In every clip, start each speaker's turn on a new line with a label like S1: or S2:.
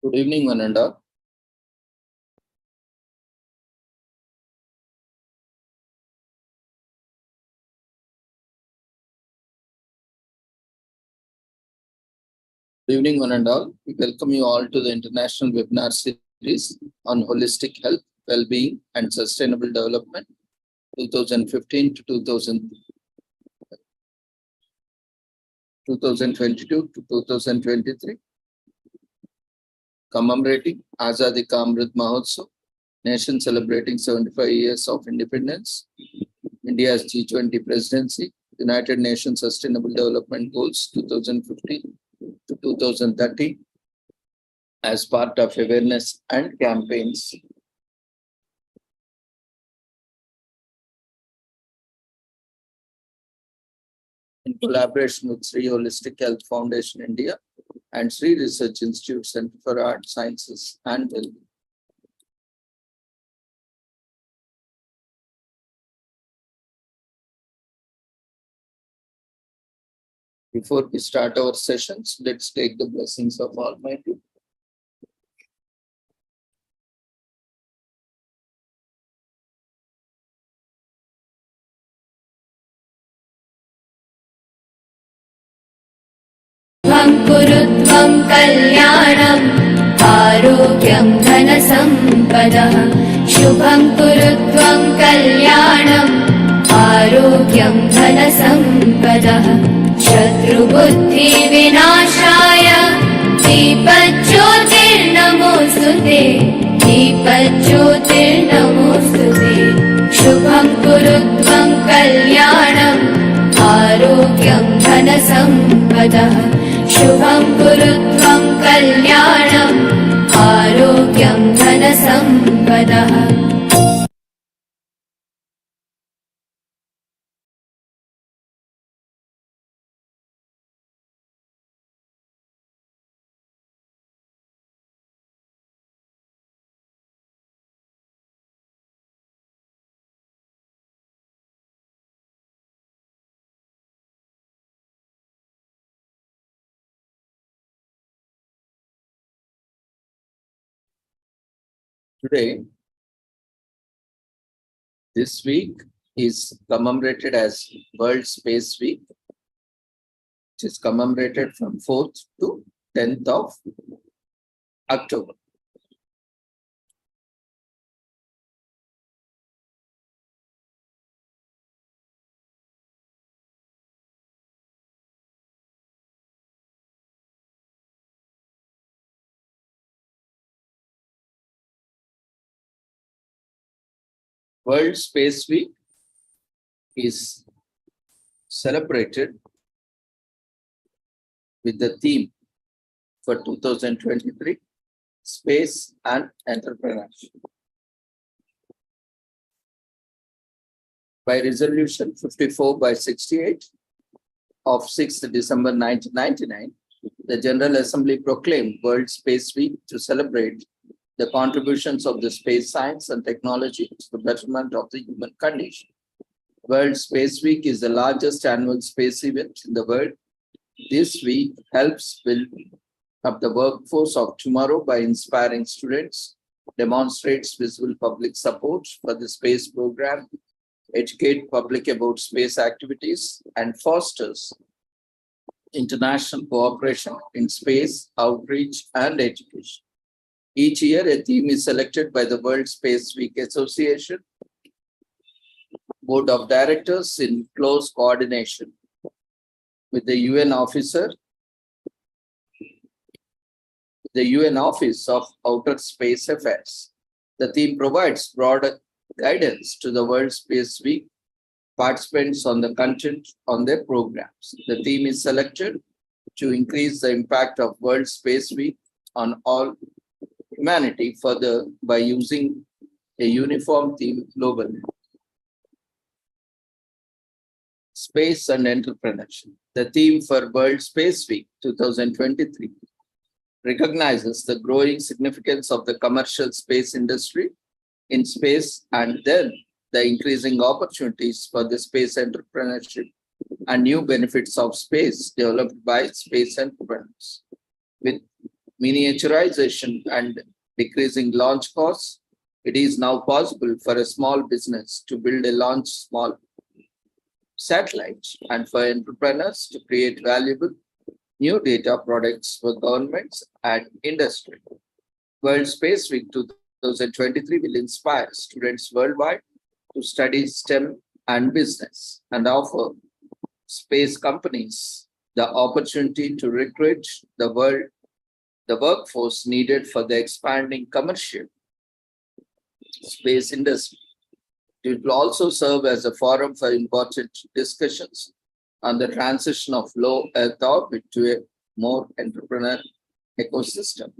S1: Good evening, one and all. Good evening, one and all. We welcome you all to the international webinar series on holistic health, well-being, and sustainable development, 2015 to 2022 to 2023, commemorating Azadi Ka Amrit Mahotsav, nation celebrating 75 years of independence, India's G20 presidency, United Nations Sustainable Development Goals 2015 to 2030 as part of awareness and campaigns. In collaboration with Sri Holistic Health Foundation India and Sri Research Institute Center for Art, Sciences and Wellbeing. Before we start our sessions, let's take the blessings of Almighty.
S2: कुरुत्वं कल्याणम् आरोग्यं धनसम्पदः शुभं कुरुत्वं कल्याणम् आरोग्यं धनसम्पदः शत्रुबुद्धिविनाशाय दीपज्योतिर्नमोऽस्तुते दीपज्योतिर्नमोऽस्तुते शुभं कुरुत्वं कल्याणम् आरोग्यं धनसम्पदः शुभं कुरुत्वं कल्याणम् आरोग्यं धनसम्पदः
S1: Today, this week is commemorated as World Space Week, which is commemorated from 4th to 10th of October. World Space Week is celebrated with the theme for 2023, Space and Entrepreneurship. By Resolution 54/68 of 6th December 1999, the General Assembly proclaimed World Space Week to celebrate the contributions of the space science and technology to the betterment of the human condition. World Space Week is the largest annual space event in the world. This week helps build up the workforce of tomorrow by inspiring students, demonstrates visible public support for the space program, educate public about space activities, and fosters international cooperation in space, outreach, and education. Each year, a theme is selected by the World Space Week Association Board of Directors in close coordination with the UN Office of Outer Space Affairs. The theme provides broad guidance to the World Space Week participants on the content on their programs. The theme is selected to increase the impact of World Space Week on all humanity further by using a uniform theme globally. Space and entrepreneurship. The theme for World Space Week 2023 recognizes the growing significance of the commercial space industry in space and then the increasing opportunities for the space entrepreneurship and new benefits of space developed by space entrepreneurs. With miniaturization and decreasing launch costs, it is now possible for a small business to build a launch small satellite and for entrepreneurs to create valuable new data products for governments and industry. World Space Week 2023 will inspire students worldwide to study STEM and business and offer space companies the opportunity to recruit the workforce needed for the expanding commercial space industry. It will also serve as a forum for important discussions on the transition of low Earth orbit to a more entrepreneurial ecosystem.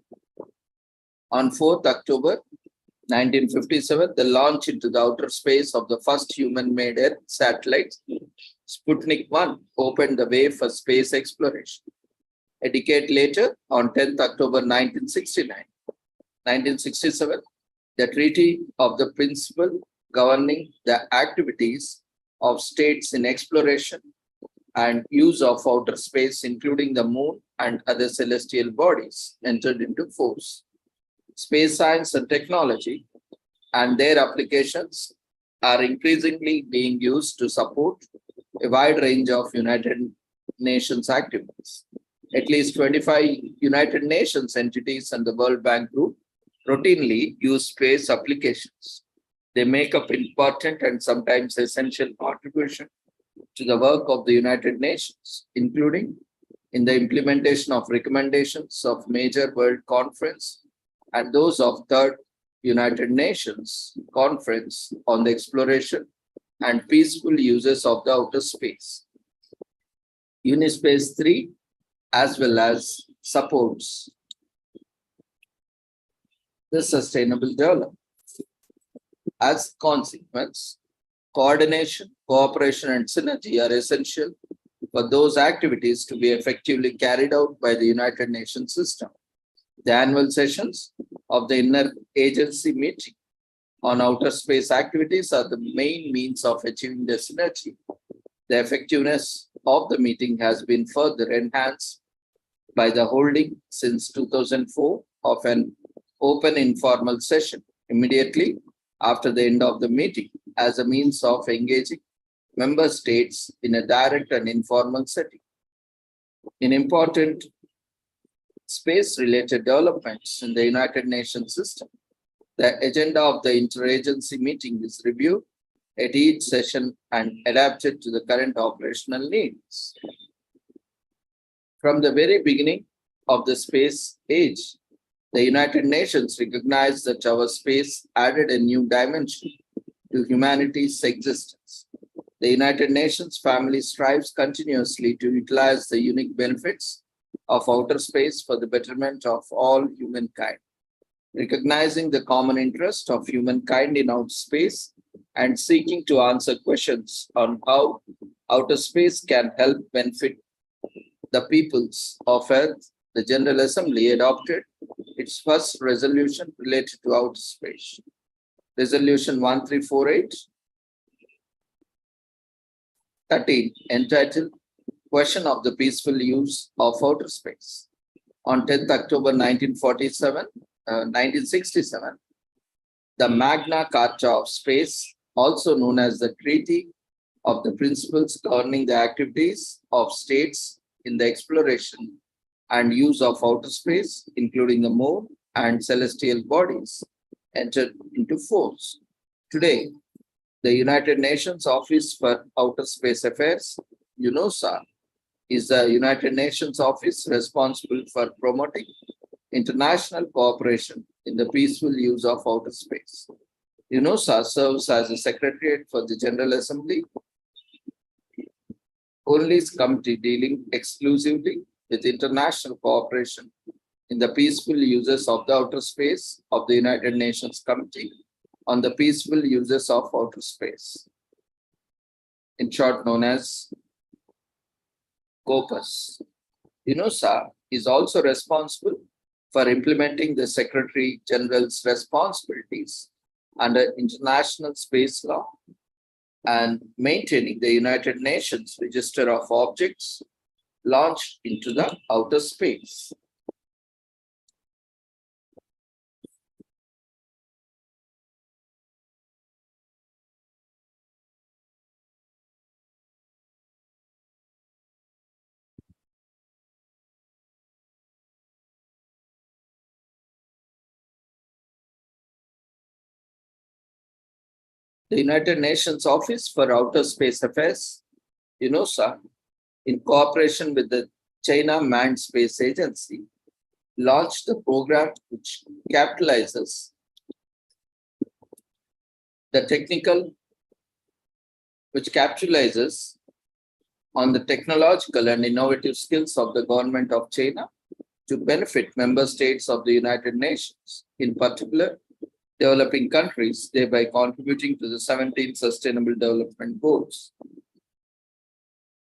S1: On 4th October 1957, the launch into the outer space of the first human-made Earth satellite, Sputnik 1, opened the way for space exploration. A decade later, on 10th October 1967, the Treaty of the Principle governing the activities of states in exploration and use of outer space, including the moon and other celestial bodies, entered into force. Space science and technology and their applications are increasingly being used to support a wide range of United Nations activities. At least 25 United Nations entities and the World Bank Group routinely use space applications. They make up important and sometimes essential contribution to the work of the United Nations, including in the implementation of recommendations of major world conference and those of Third United Nations Conference on the Exploration and Peaceful Uses of the Outer Space. Unispace 3 as well as supports the sustainable development. As a consequence, coordination, cooperation, and synergy are essential for those activities to be effectively carried out by the United Nations system. The annual sessions of the Inner Agency Meeting on outer space activities are the main means of achieving the synergy. The effectiveness of the meeting has been further enhanced by the holding since 2004 of an open informal session immediately after the end of the meeting as a means of engaging member states in a direct and informal setting. In important space-related developments in the United Nations system, the agenda of the interagency meeting is reviewed at each session and adapted to the current operational needs. From the very beginning of the space age, the United Nations recognized that our space added a new dimension to humanity's existence. The United Nations family strives continuously to utilize the unique benefits of outer space for the betterment of all humankind. Recognizing the common interest of humankind in outer space and seeking to answer questions on how outer space can help benefit the peoples of Earth, the General Assembly adopted its first resolution related to outer space. Resolution 13, entitled Question of the Peaceful Use of Outer Space. On 10th October 1967, the Magna Carta of Space, also known as the Treaty of the Principles governing the activities of states in the exploration and use of outer space, including the moon and celestial bodies, entered into force. Today, the United Nations Office for Outer Space Affairs, UNOSA, is the United Nations office responsible for promoting international cooperation in the peaceful use of outer space. UNOSA serves as a secretariat for the General Assembly, only committee dealing exclusively with international cooperation in the peaceful uses of the outer space of the United Nations Committee on the Peaceful Uses of Outer Space, in short known as COPUS. UNOSA is also responsible for implementing the Secretary General's responsibilities under international space law and maintaining the United Nations Register of Objects launched into the outer space. The United Nations Office for Outer Space Affairs, UNOSA, in cooperation with the China Manned Space Agency, launched a program which capitalizes the technical, which capitalizes on the technological and innovative skills of the government of China to benefit member states of the United Nations, in particular, developing countries, thereby contributing to the 17 Sustainable Development Goals,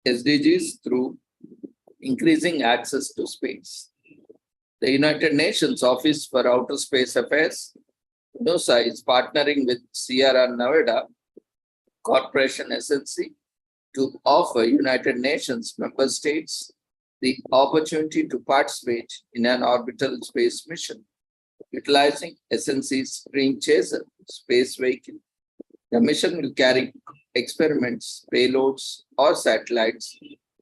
S1: SDGs, through increasing access to space. The United Nations Office for Outer Space Affairs, UNOSA, is partnering with Sierra Nevada Corporation SNC to offer United Nations member states the opportunity to participate in an orbital space mission utilizing SNC's Green Chaser space vehicle. The mission will carry experiments, payloads, or satellites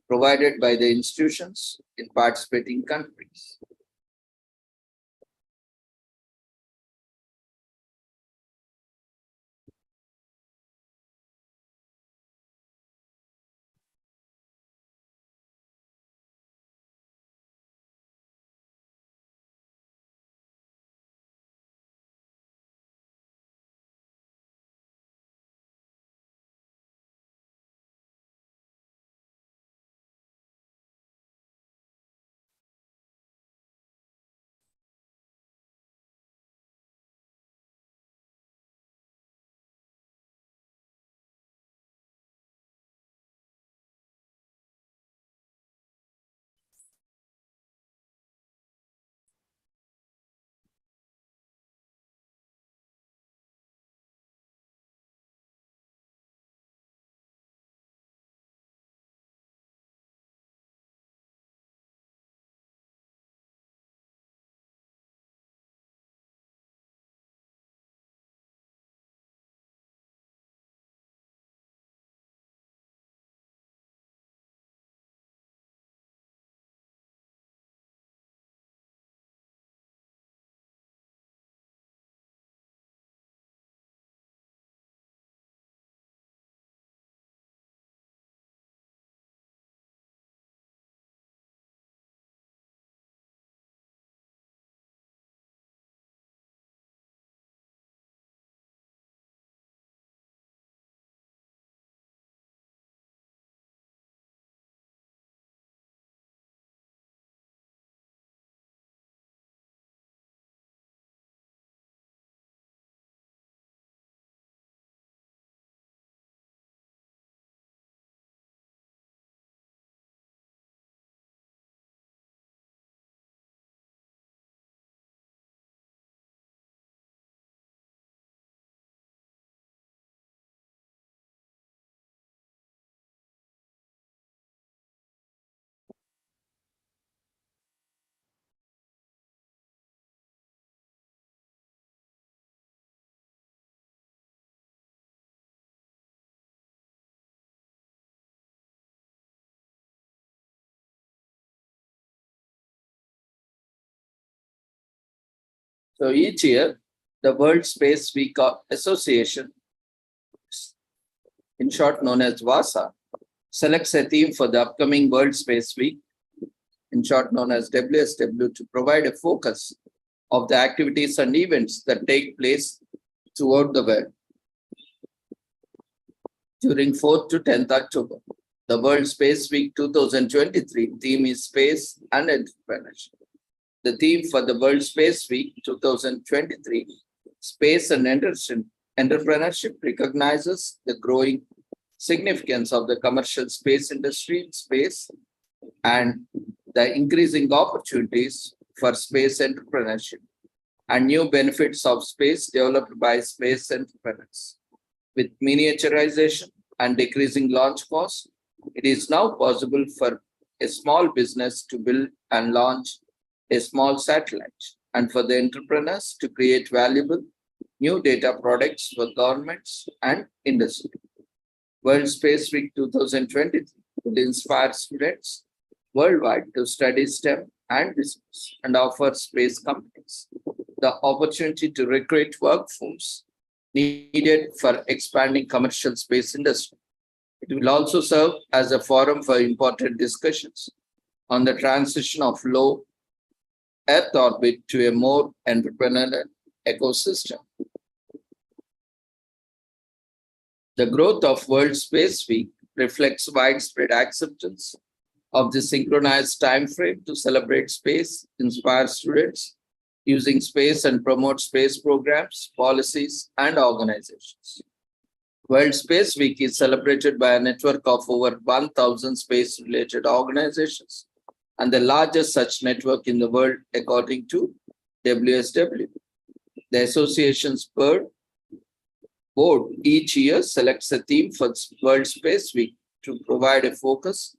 S1: provided by the institutions in participating countries. So each year, the World Space Week Association, in short known as WASA, selects a theme for the upcoming World Space Week, in short known as WSW, to provide a focus of the activities and events that take place throughout the world during 4th to 10th October. The World Space Week 2023 theme is Space and Entrepreneurship. The theme for the World Space Week 2023, Space and Entrepreneurship, recognizes the growing significance of the commercial space industry in space and the increasing opportunities for space entrepreneurship and new benefits of space developed by space entrepreneurs. With miniaturization and decreasing launch costs, it is now possible for a small business to build and launch a small satellite, and for the entrepreneurs to create valuable new data products for governments and industry. World Space Week 2023 will inspire students worldwide to study STEM and business and offer space companies the opportunity to recruit workforce needed for expanding commercial space industry. It will also serve as a forum for important discussions on the transition of low Earth orbit to a more entrepreneurial ecosystem. The growth of World Space Week reflects widespread acceptance of the synchronized time frame to celebrate space, inspire students using space and promote space programs, policies, and organizations. World Space Week is celebrated by a network of over 1,000 space-related organizations and the largest such network in the world according to WSW. The association's board each year selects a theme for World Space Week to provide a focus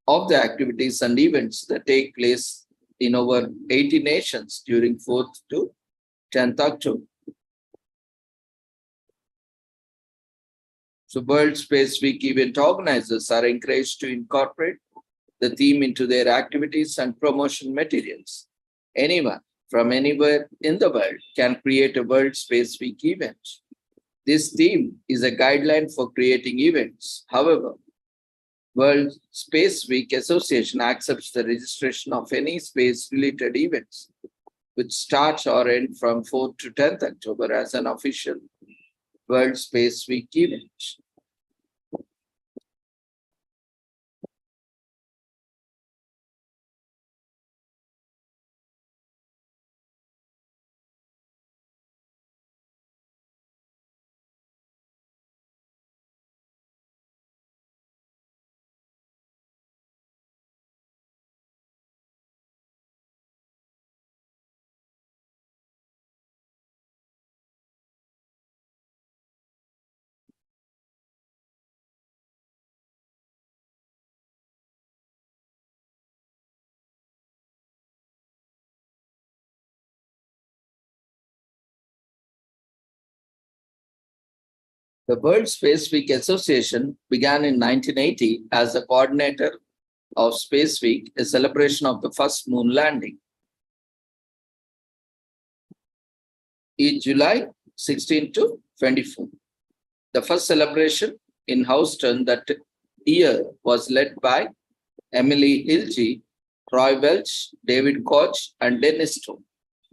S1: of the activities and events that take place in over 80 nations during 4th to 10th October. So World Space Week event organizers are encouraged to incorporate the theme into their activities and promotion materials. Anyone from anywhere in the world can create a World Space Week event. This theme is a guideline for creating events. However, World Space Week Association accepts the registration of any space-related events, which start or end from 4th to 10th October as an official World Space Week event. The World Space Week Association began in 1980 as the coordinator of Space Week, a celebration of the first moon landing. In July 16 to 24. The first celebration in Houston that year was led by Emily Hilge, Roy Welch, David Koch, and Dennis Stone.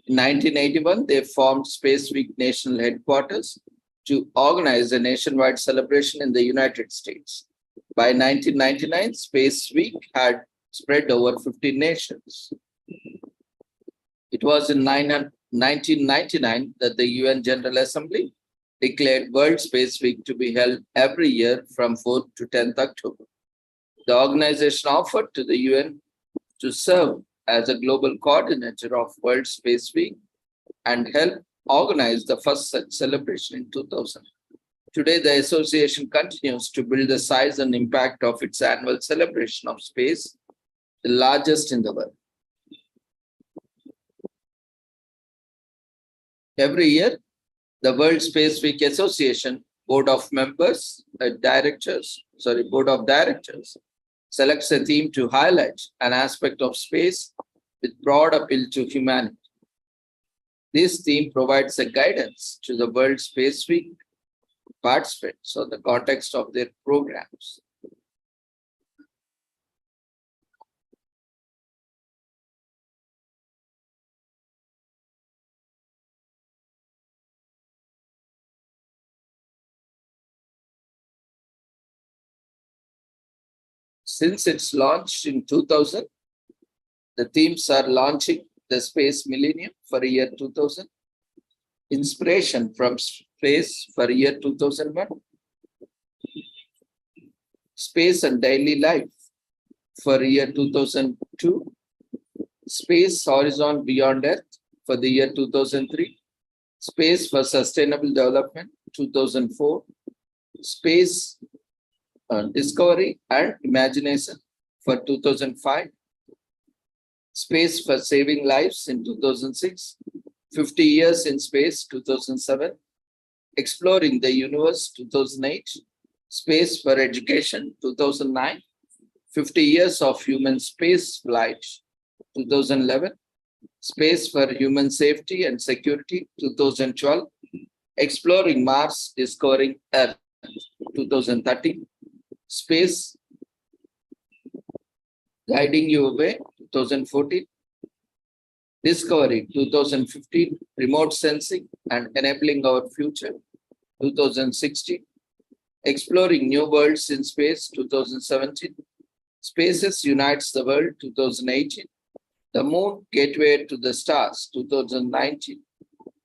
S1: In 1981, they formed Space Week National Headquarters to organize a nationwide celebration in the United States. By 1999, Space Week had spread over 50 nations. It was in 1999 that the UN General Assembly declared World Space Week to be held every year from 4th to 10th October. The organization offered to the UN to serve as a global coordinator of World Space Week and help organize the first such celebration in 2000. Today, the association continues to build the size and impact of its annual celebration of space, the largest in the world. Every year, the World Space Week Association Board of Directors selects a theme to highlight an aspect of space with broad appeal to humanity. This theme provides a guidance to the World Space Week participants on the context of their programs. Since its launch in 2000, the themes are launching the Space Millennium for year 2000, Inspiration from Space for year 2001, Space and Daily Life for year 2002, Space Horizon Beyond Earth for the year 2003, Space for Sustainable Development 2004, Space Discovery and Imagination for 2005, Space for Saving Lives in 2006, 50 Years in Space 2007, Exploring the Universe 2008, Space for Education 2009, 50 Years of Human Space Flight 2011, Space for Human Safety and Security 2012, Exploring Mars, Discovering Earth, 2013. Space, Guiding You Away, 2014. Discovery, 2015. Remote Sensing and Enabling Our Future, 2016. Exploring New Worlds in Space, 2017. Spaces Unites the World, 2018. The Moon, Gateway to the Stars, 2019.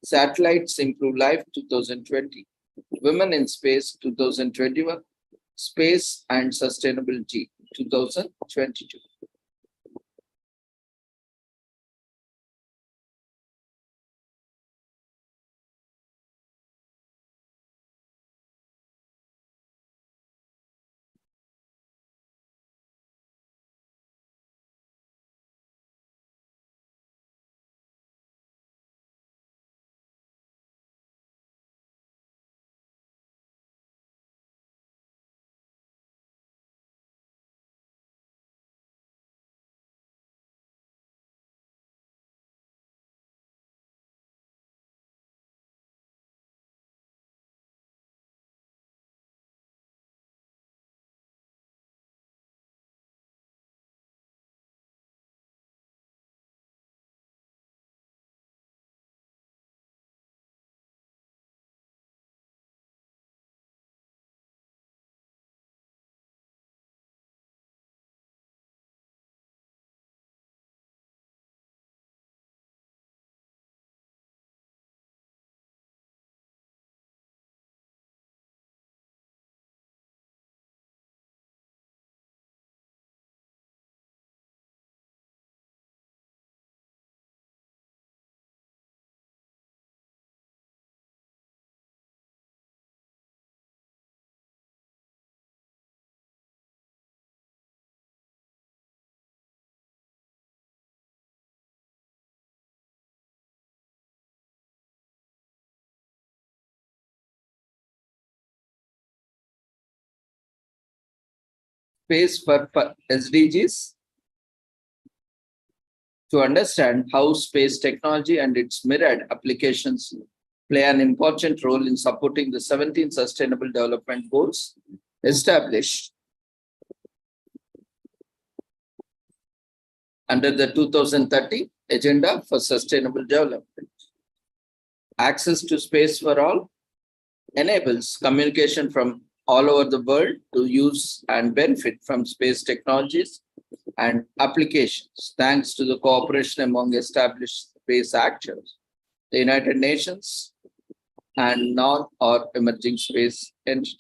S1: Satellites Improve Life, 2020. Women in Space, 2021. Space and Sustainability, 2022. Space for SDGs. To understand how space technology and its myriad applications play an important role in supporting the 17 Sustainable Development Goals established under the 2030 Agenda for Sustainable Development. Access to space for all enables communication from all over the world to use and benefit from space technologies and applications, thanks to the cooperation among established space actors, the United Nations, and non or emerging space entities.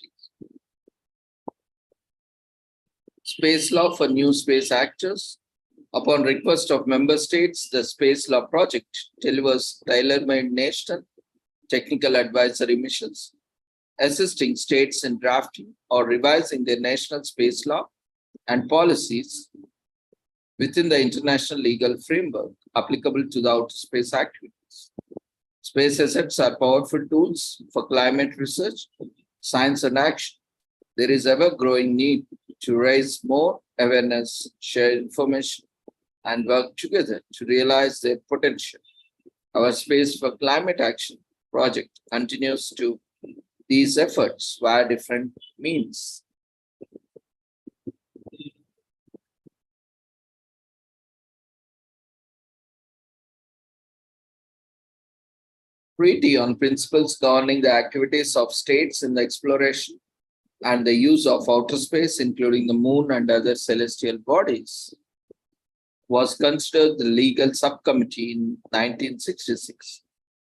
S1: Space law for new space actors. Upon request of member states, the Space Law Project delivers tailor-made national technical advisory missions, assisting states in drafting or revising their national space law and policies within the international legal framework applicable to the outer space activities. Space assets are powerful tools for climate research, science, and action. There is ever growing need to raise more awareness, share information, and work together to realize their potential. Our Space for Climate Action project continues to these efforts via different means. Treaty on Principles Governing the Activities of States in the Exploration and the Use of Outer Space, including the Moon and other celestial bodies, was considered the legal subcommittee in 1966,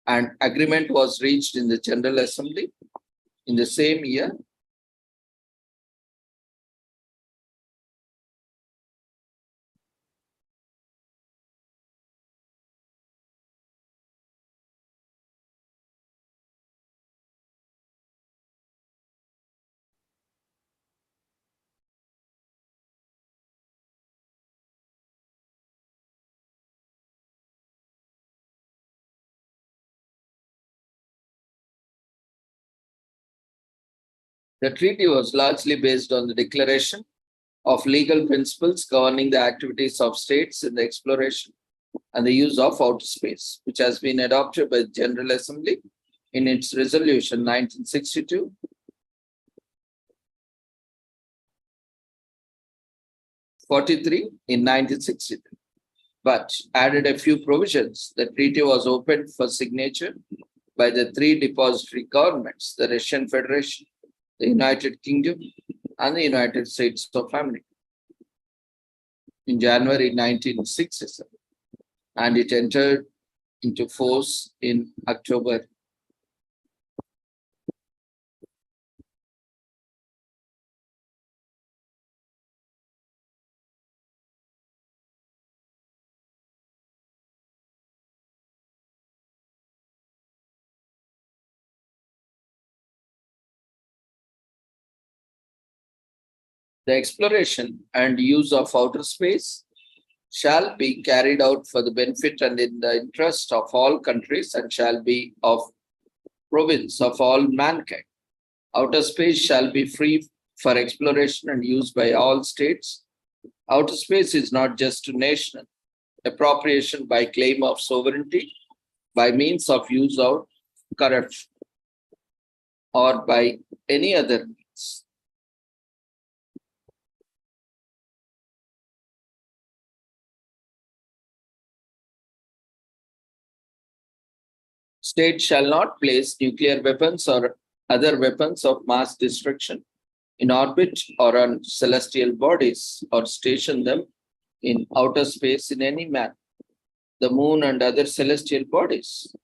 S1: and agreement was reached in the General Assembly in the same year. The treaty was largely based on the Declaration of Legal Principles Governing the Activities of States in the Exploration and the Use of Outer Space, which has been adopted by the General Assembly in its resolution 1962, '43 in 1963, but added a few provisions. The treaty was opened for signature by the three depository governments, the Russian Federation, the United Kingdom, and the United States of America in January 1967, and it entered into force in October. The exploration and use of outer space shall be carried out for the benefit and in the interest of all countries and shall be of province of all mankind. Outer space shall be free for exploration and use by all states. Outer space is not just national appropriation by claim of sovereignty, by means of use of corruption, or by any other means. State shall not place nuclear weapons or other weapons of mass destruction in orbit or on celestial bodies or station them in outer space in any manner, the moon and other celestial bodies.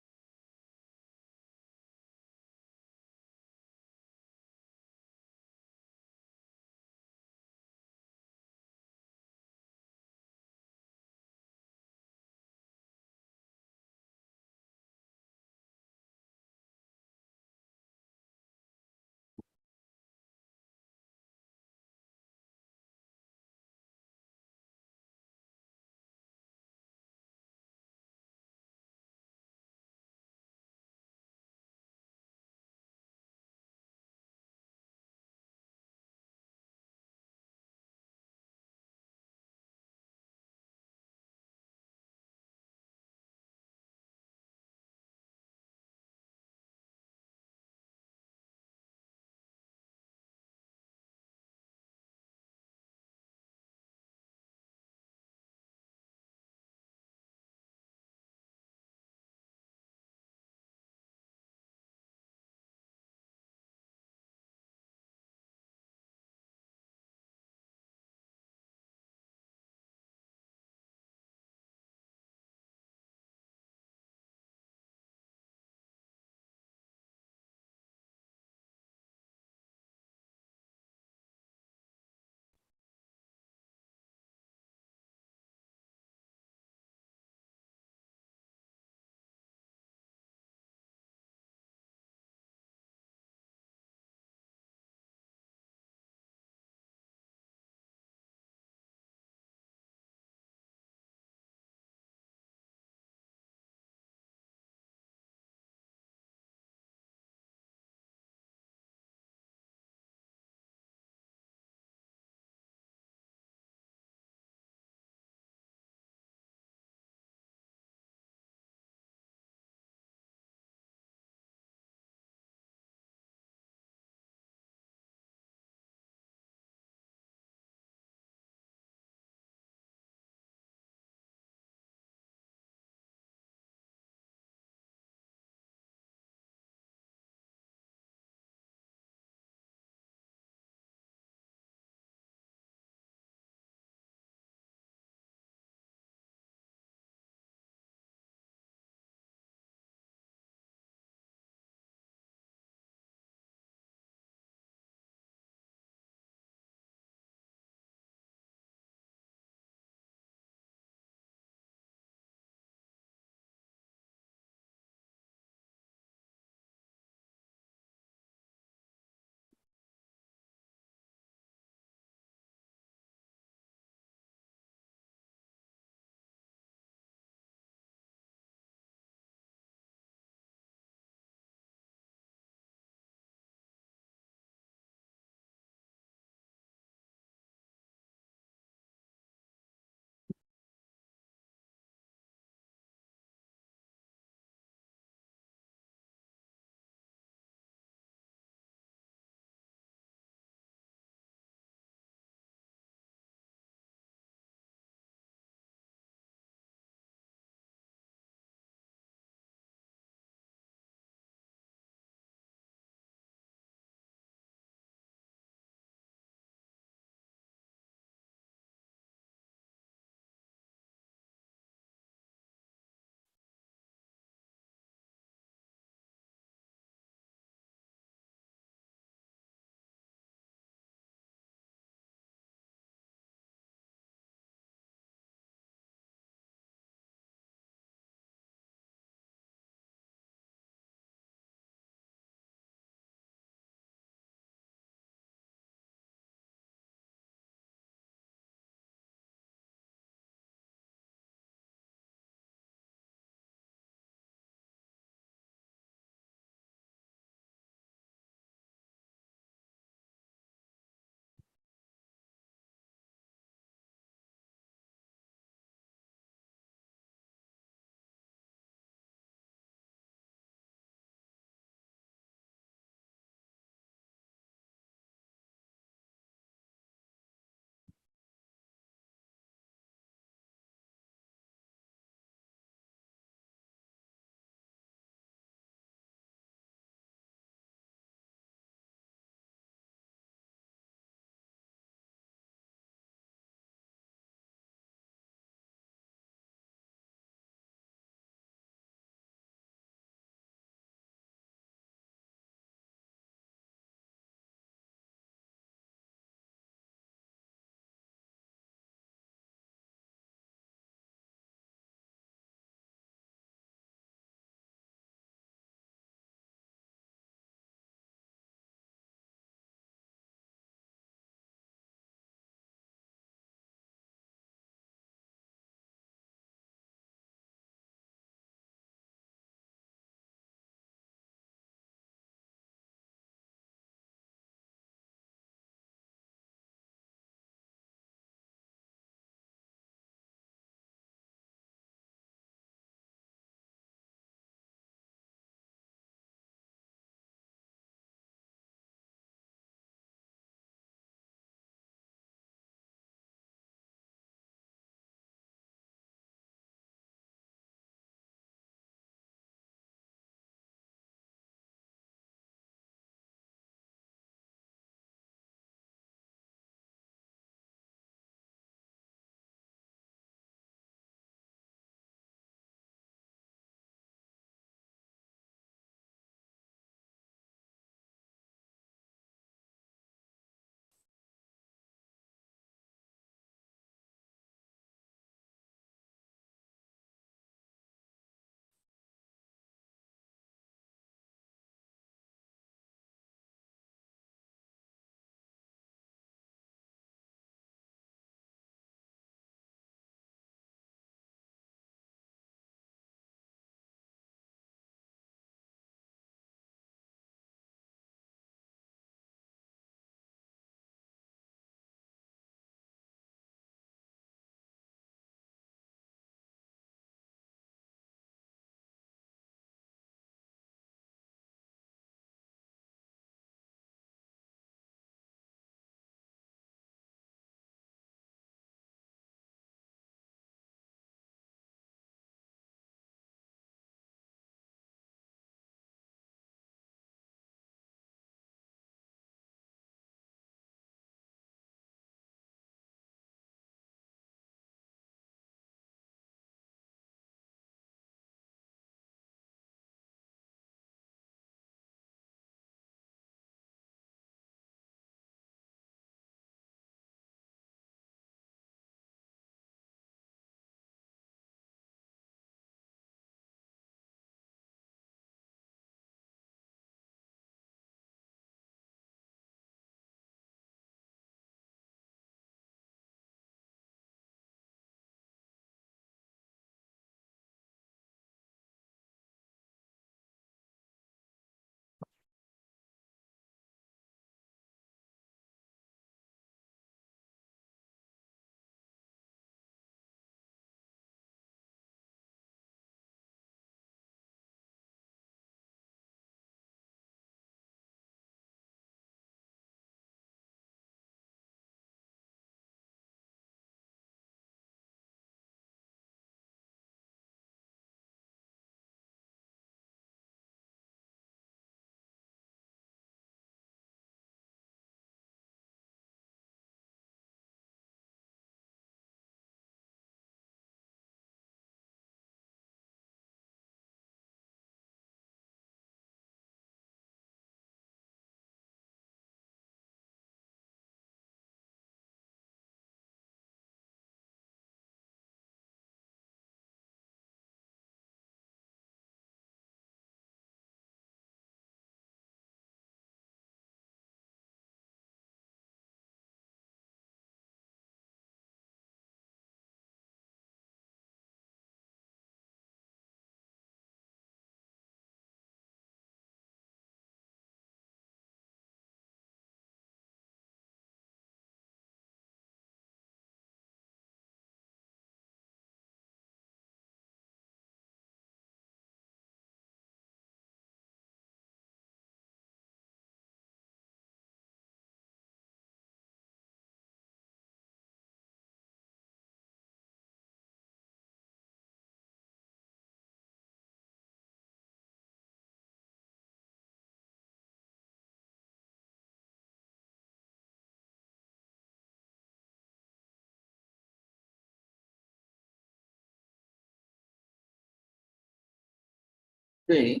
S1: Today,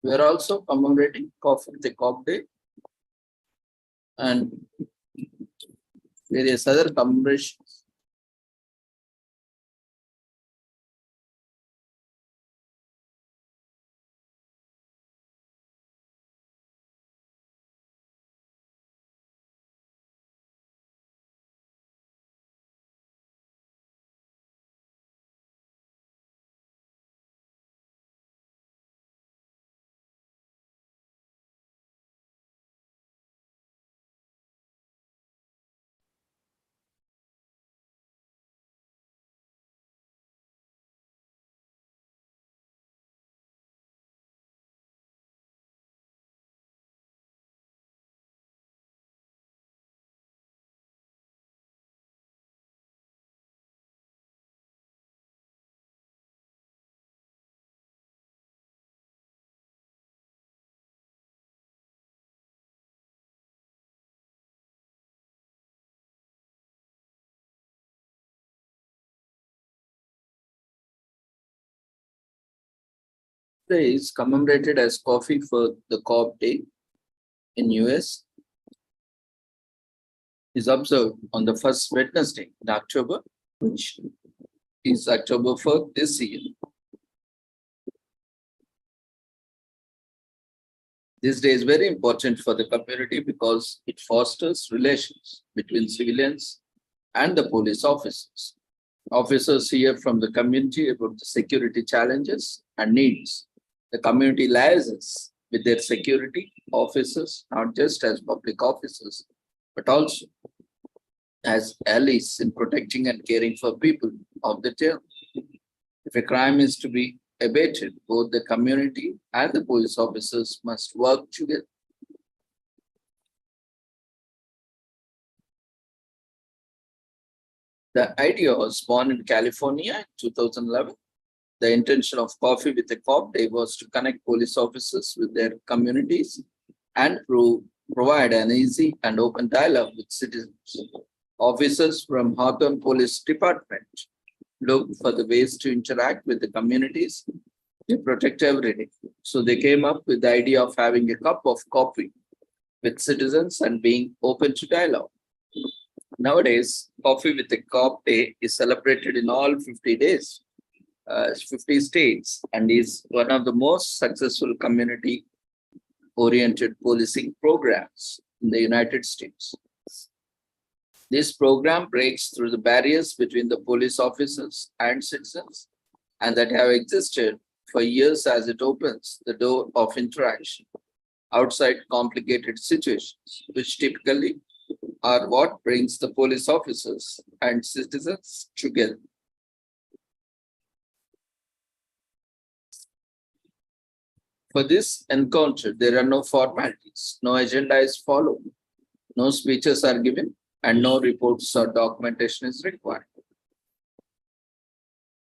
S1: we are also commemorating Coffee with a Cop Day and various other commemorations. Today is commemorated as Coffee for the Cop Day in US. Is observed on the first Wednesday in October, which is October 4th this year. This day is very important for the community because it fosters relations between civilians and the police officers. Officers hear from the community about the security challenges and needs. The community liaises with their security officers, not just as public officers, but also as allies in protecting and caring for people of the town. If a crime is to be abated, both the community and the police officers must work together. The idea was born in California in 2011. The intention of Coffee with a Cop Day was to connect police officers with their communities and provide an easy and open dialogue with citizens. Officers from Hawthorne Police Department look for the ways to interact with the communities they protect every day. So they came up with the idea of having a cup of coffee with citizens and being open to dialogue. Nowadays, Coffee with a Cop Day is celebrated in all 50 states, and is one of the most successful community-oriented policing programs in the United States. This program breaks through the barriers between the police officers and citizens, and that have existed for years as it opens the door of interaction outside complicated situations, which typically are what brings the police officers and citizens together. For this encounter, there are no formalities, no agenda is followed, no speeches are given, and no reports or documentation is required.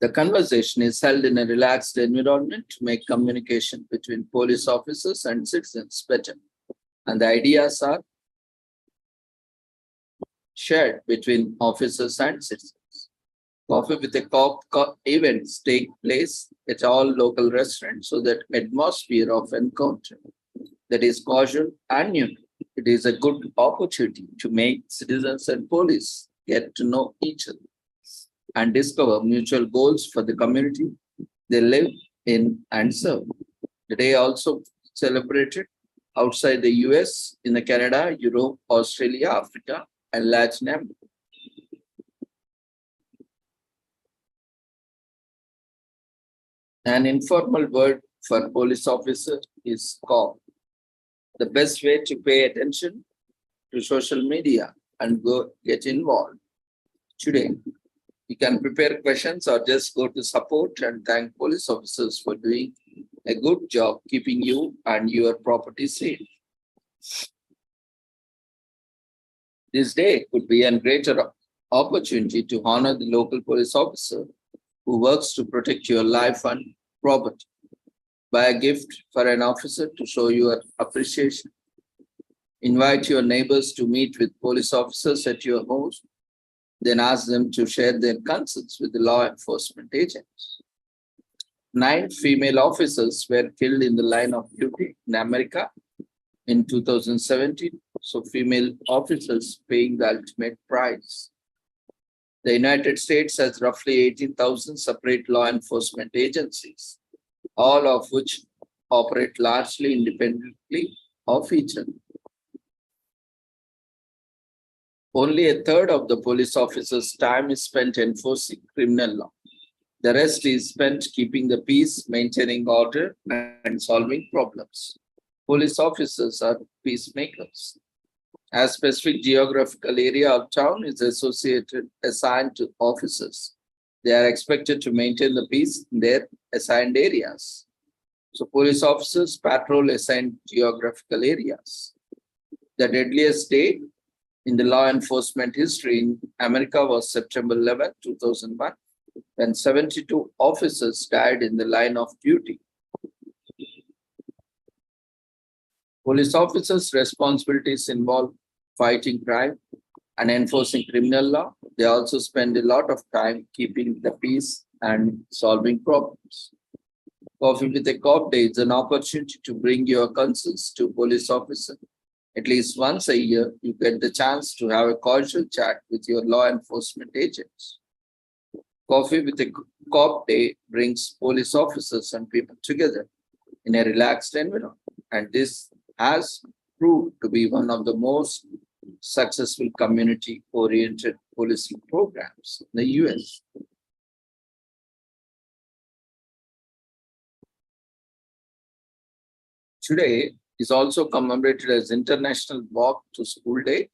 S1: The conversation is held in a relaxed environment to make communication between police officers and citizens better, and the ideas are shared between officers and citizens. Coffee with a Cop events take place at all local restaurants so that atmosphere of encounter that is casual and new. It is a good opportunity to make citizens and police get to know each other and discover mutual goals for the community they live in and serve. The day also celebrated outside the US, in the Canada, Europe, Australia, Africa, and Latin America. An informal word for police officer is cop. The best way to pay attention to social media and go get involved. Today, you can prepare questions or just go to support and thank police officers for doing a good job keeping you and your property safe. This day could be a greater opportunity to honor the local police officer who works to protect your life and property. Buy a gift for an officer to show your appreciation. Invite your neighbors to meet with police officers at your house. Then ask them to share their concerns with the law enforcement agents. 9 female officers were killed in the line of duty in America in 2017. So female officers paying the ultimate price. The United States has roughly 18,000 separate law enforcement agencies, all of which operate largely independently of each other. Only a third of the police officers' time is spent enforcing criminal law. The rest is spent keeping the peace, maintaining order, and solving problems. Police officers are peacemakers. A specific geographical area of town is assigned to officers. They are expected to maintain the peace in their assigned areas. So police officers patrol assigned geographical areas. The deadliest day in the law enforcement history in America was September 11, 2001, when 72 officers died in the line of duty. Police officers' responsibilities involve fighting crime and enforcing criminal law. They also spend a lot of time keeping the peace and solving problems. Coffee with a Cop Day is an opportunity to bring your concerns to police officer. At least once a year, you get the chance to have a cordial chat with your law enforcement agents. Coffee with a Cop Day brings police officers and people together in a relaxed environment, and this has proved to be one of the most successful community-oriented policing programs in the US. Today is also commemorated as International Walk to School Day.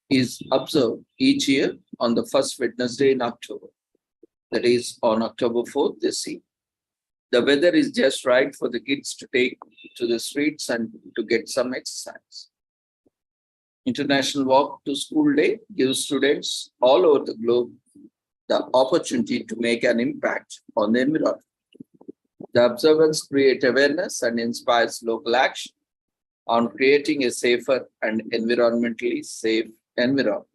S1: Is observed each year on the first Wednesday in October. That is on October 4th this year. The weather is just right for the kids to take to the streets and to get some exercise. International Walk to School Day gives students all over the globe the opportunity to make an impact on the environment. The observance creates awareness and inspires local action on creating a safer and environmentally safe environment.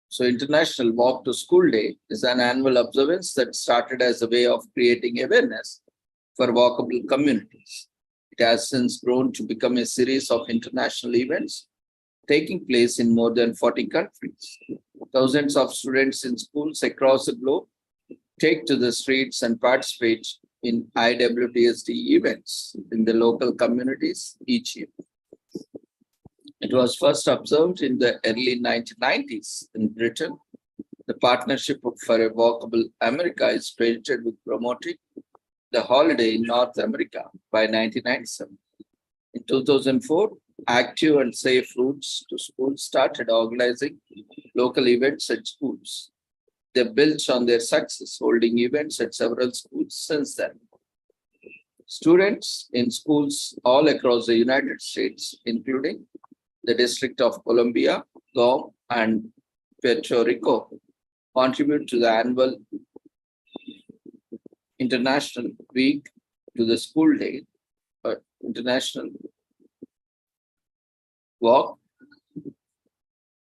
S1: So International Walk to School Day is an annual observance that started as a way of creating awareness for walkable communities. It has since grown to become a series of international events taking place in more than 40 countries. Thousands of students in schools across the globe take to the streets and participate in IWTSD events in the local communities each year. It was first observed in the early 1990s in Britain. The Partnership for a Walkable America is credited with promoting the holiday in North America by 1997. In 2004, Active and Safe Routes to Schools started organizing local events at schools. They built on their success, holding events at several schools since then. Students in schools all across the United States, including the District of Columbia, Guam, and Puerto Rico, contribute to the annual International Week to the School Day, International Walk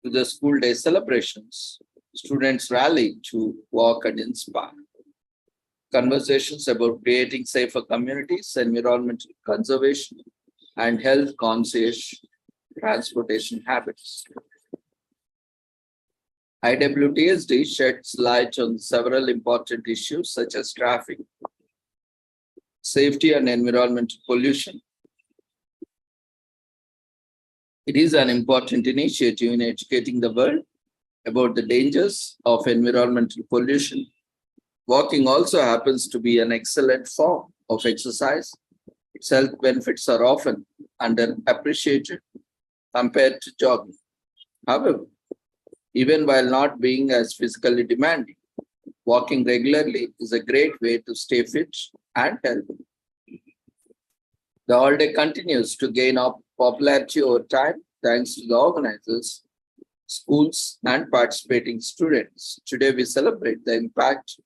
S1: to the School Day celebrations. Students rally to walk and inspire. Conversations about creating safer communities, environmental conservation, and health conscious transportation habits. IWTSD sheds light on several important issues such as traffic, safety, and environmental pollution. It is an important initiative in educating the world about the dangers of environmental pollution. Walking also happens to be an excellent form of exercise. Its health benefits are often underappreciated compared to jogging. However, even while not being as physically demanding, walking regularly is a great way to stay fit and healthy. The holiday continues to gain popularity over time thanks to the organizers, schools, and participating students. Today, we celebrate the impact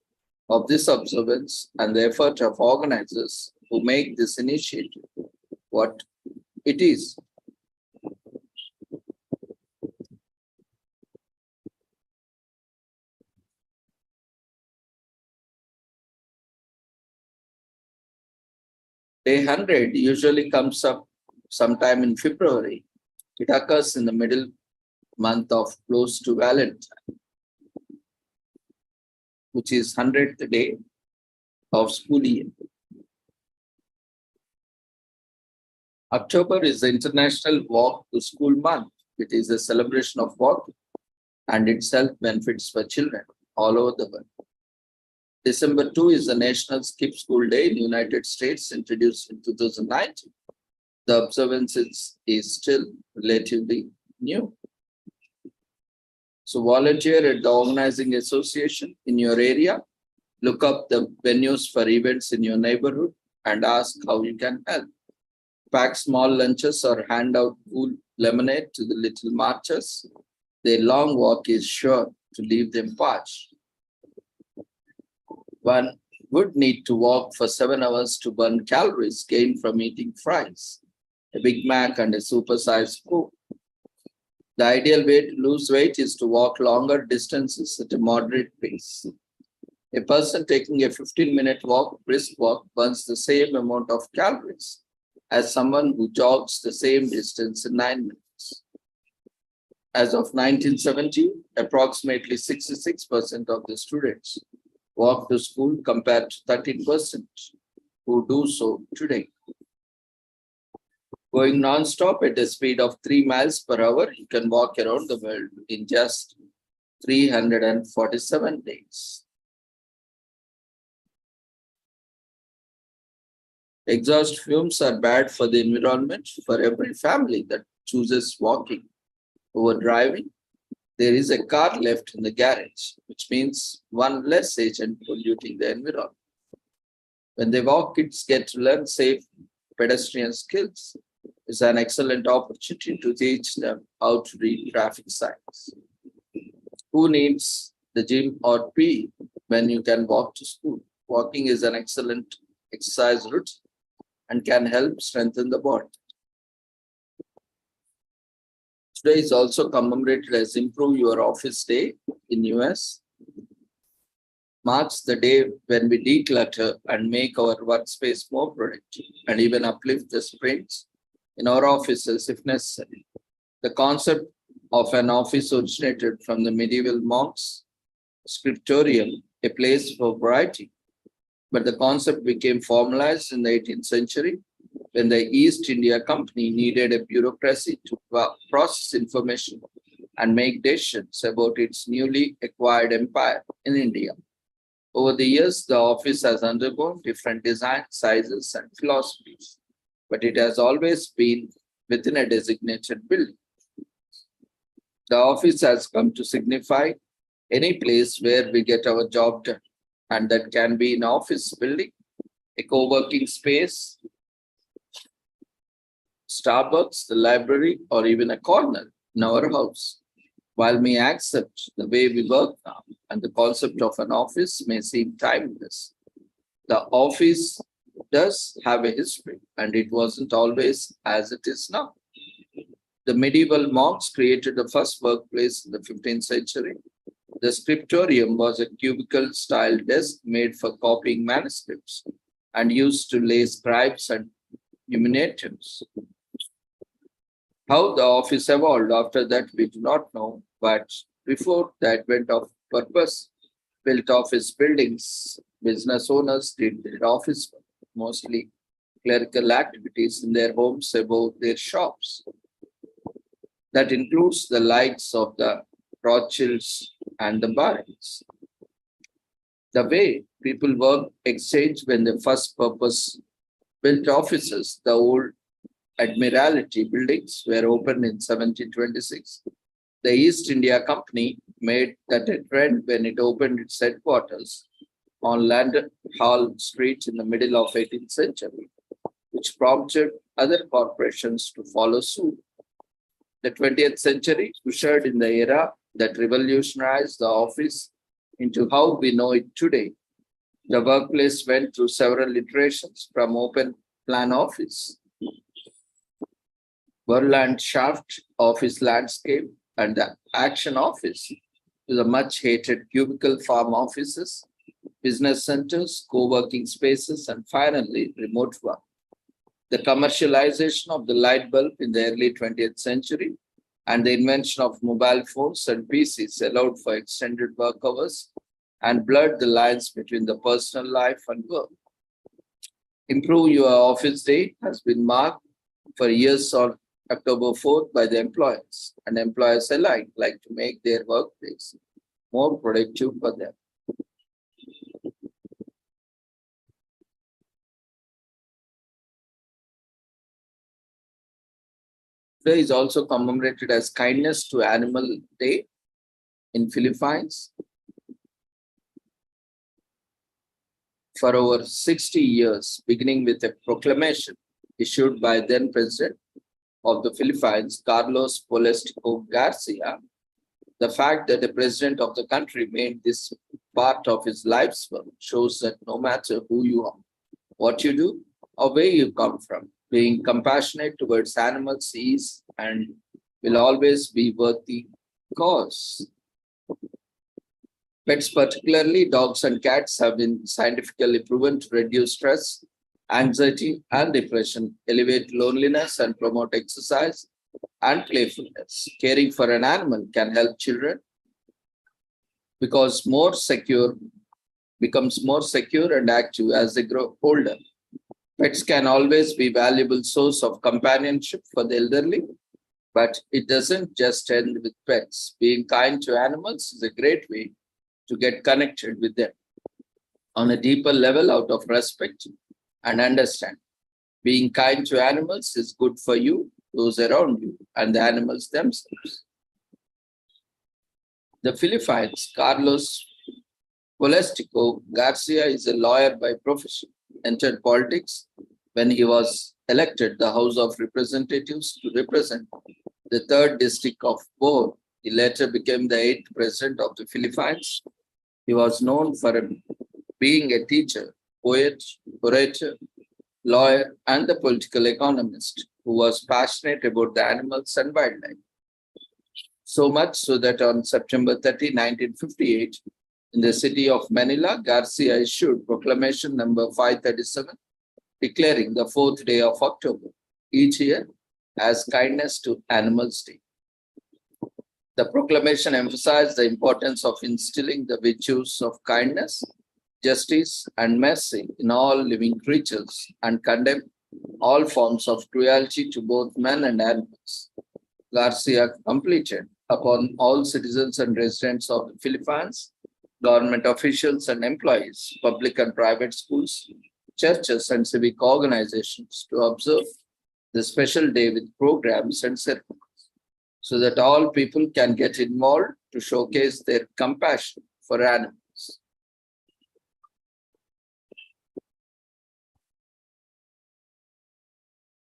S1: of this observance and the effort of organizers who make this initiative what it is. Day 100 usually comes up sometime in February. It occurs in the middle month of close to Valentine, which is 100th day of school year. October is the International Walk to School Month. It is a celebration of walking and its health benefits for children all over the world. December 2 is the National Skip School Day in the United States, introduced in 2019. The observance is still relatively new. So volunteer at the organizing association in your area, look up the venues for events in your neighborhood and ask how you can help. Pack small lunches or hand out cool lemonade to the little marchers. Their long walk is sure to leave them parched. One would need to walk for 7 hours to burn calories gained from eating fries, a Big Mac, and a supersized Coke. The ideal way to lose weight is to walk longer distances at a moderate pace. A person taking a 15-minute walk, brisk walk, burns the same amount of calories as someone who jogs the same distance in 9 minutes. As of 1970, approximately 66% of the students walk to school compared to 13% who do so today. Going non-stop at a speed of 3 miles per hour, you can walk around the world in just 347 days. Exhaust fumes are bad for the environment. For every family that chooses walking over driving, there is a car left in the garage, which means one less agent polluting the environment. When they walk, kids get to learn safe pedestrian skills. It's an excellent opportunity to teach them how to read traffic signs. Who needs the gym or PE when you can walk to school? Walking is an excellent exercise routine and can help strengthen the body. Today is also commemorated as Improve Your Office Day in US. Marks the day when we declutter and make our workspace more productive and even uplift the sprints in our offices if necessary. The concept of an office originated from the medieval monks' scriptorium, a place for variety. But the concept became formalized in the 18th century when the East India Company needed a bureaucracy to process information and make decisions about its newly acquired empire in India. Over the years, the office has undergone different design, sizes, and philosophies, but it has always been within a designated building. The office has come to signify any place where we get our job done, and that can be an office building, a co-working space, Starbucks, the library, or even a corner in our house. While we accept the way we work now and the concept of an office may seem timeless, the office does have a history and it wasn't always as it is now. The medieval monks created the first workplace in the 15th century. The scriptorium was a cubicle-style desk made for copying manuscripts and used to lay scribes and illuminators. How the office evolved after that, we do not know, but before the advent of purpose-built office buildings, business owners did their office work, mostly clerical activities in their homes above their shops. That includes the likes of the Rothschilds and the Barons. The way people work exchanged when the first purpose-built offices, the old Admiralty buildings, were opened in 1726. The East India Company made that a trend when it opened its headquarters on London Hall Street in the middle of 18th century, which prompted other corporations to follow suit. The 20th century ushered in the era that revolutionized the office into how we know it today. The workplace went through several iterations from open plan office, Burland shaft office landscape, and the action office to the much hated cubicle farm offices, business centers, co-working spaces, and finally remote work. The commercialization of the light bulb in the early 20th century and the invention of mobile phones and PCs allowed for extended work hours and blurred the lines between the personal life and work. Improve Your Office Day has been marked for years on October 4th by the employers, and employers alike like to make their workplace more productive for them. Today is also commemorated as Kindness to Animal Day in Philippines. For over 60 years, beginning with a proclamation issued by then President of the Philippines, Carlos Polestico Garcia, the fact that the president of the country made this part of his life's work shows that no matter who you are, what you do, or where you come from, being compassionate towards animals is and will always be worthy cause. Pets, particularly dogs and cats, have been scientifically proven to reduce stress, anxiety, and depression, elevate loneliness, and promote exercise and playfulness. Caring for an animal can help children becomes more secure and active as they grow older. Pets can always be a valuable source of companionship for the elderly, but it doesn't just end with pets. Being kind to animals is a great way to get connected with them on a deeper level out of respect and understanding. Being kind to animals is good for you, those around you, and the animals themselves. The Philippines, Carlos Polestico Garcia is a lawyer by profession, entered politics when he was elected the House of Representatives to represent the 3rd District of Bohol. He later became the 8th President of the Philippines. He was known for being a teacher, poet, orator, lawyer, and a political economist who was passionate about the animals and wildlife. So much so that on September 30, 1958, in the city of Manila, Garcia issued Proclamation number 537, declaring the 4th day of October each year as Kindness to Animals Day. The proclamation emphasized the importance of instilling the virtues of kindness, justice, and mercy in all living creatures and condemned all forms of cruelty to both men and animals. Garcia completed upon all citizens and residents of the Philippines, government officials and employees, public and private schools, churches, and civic organizations to observe the special day with programs and ceremonies, so that all people can get involved to showcase their compassion for animals.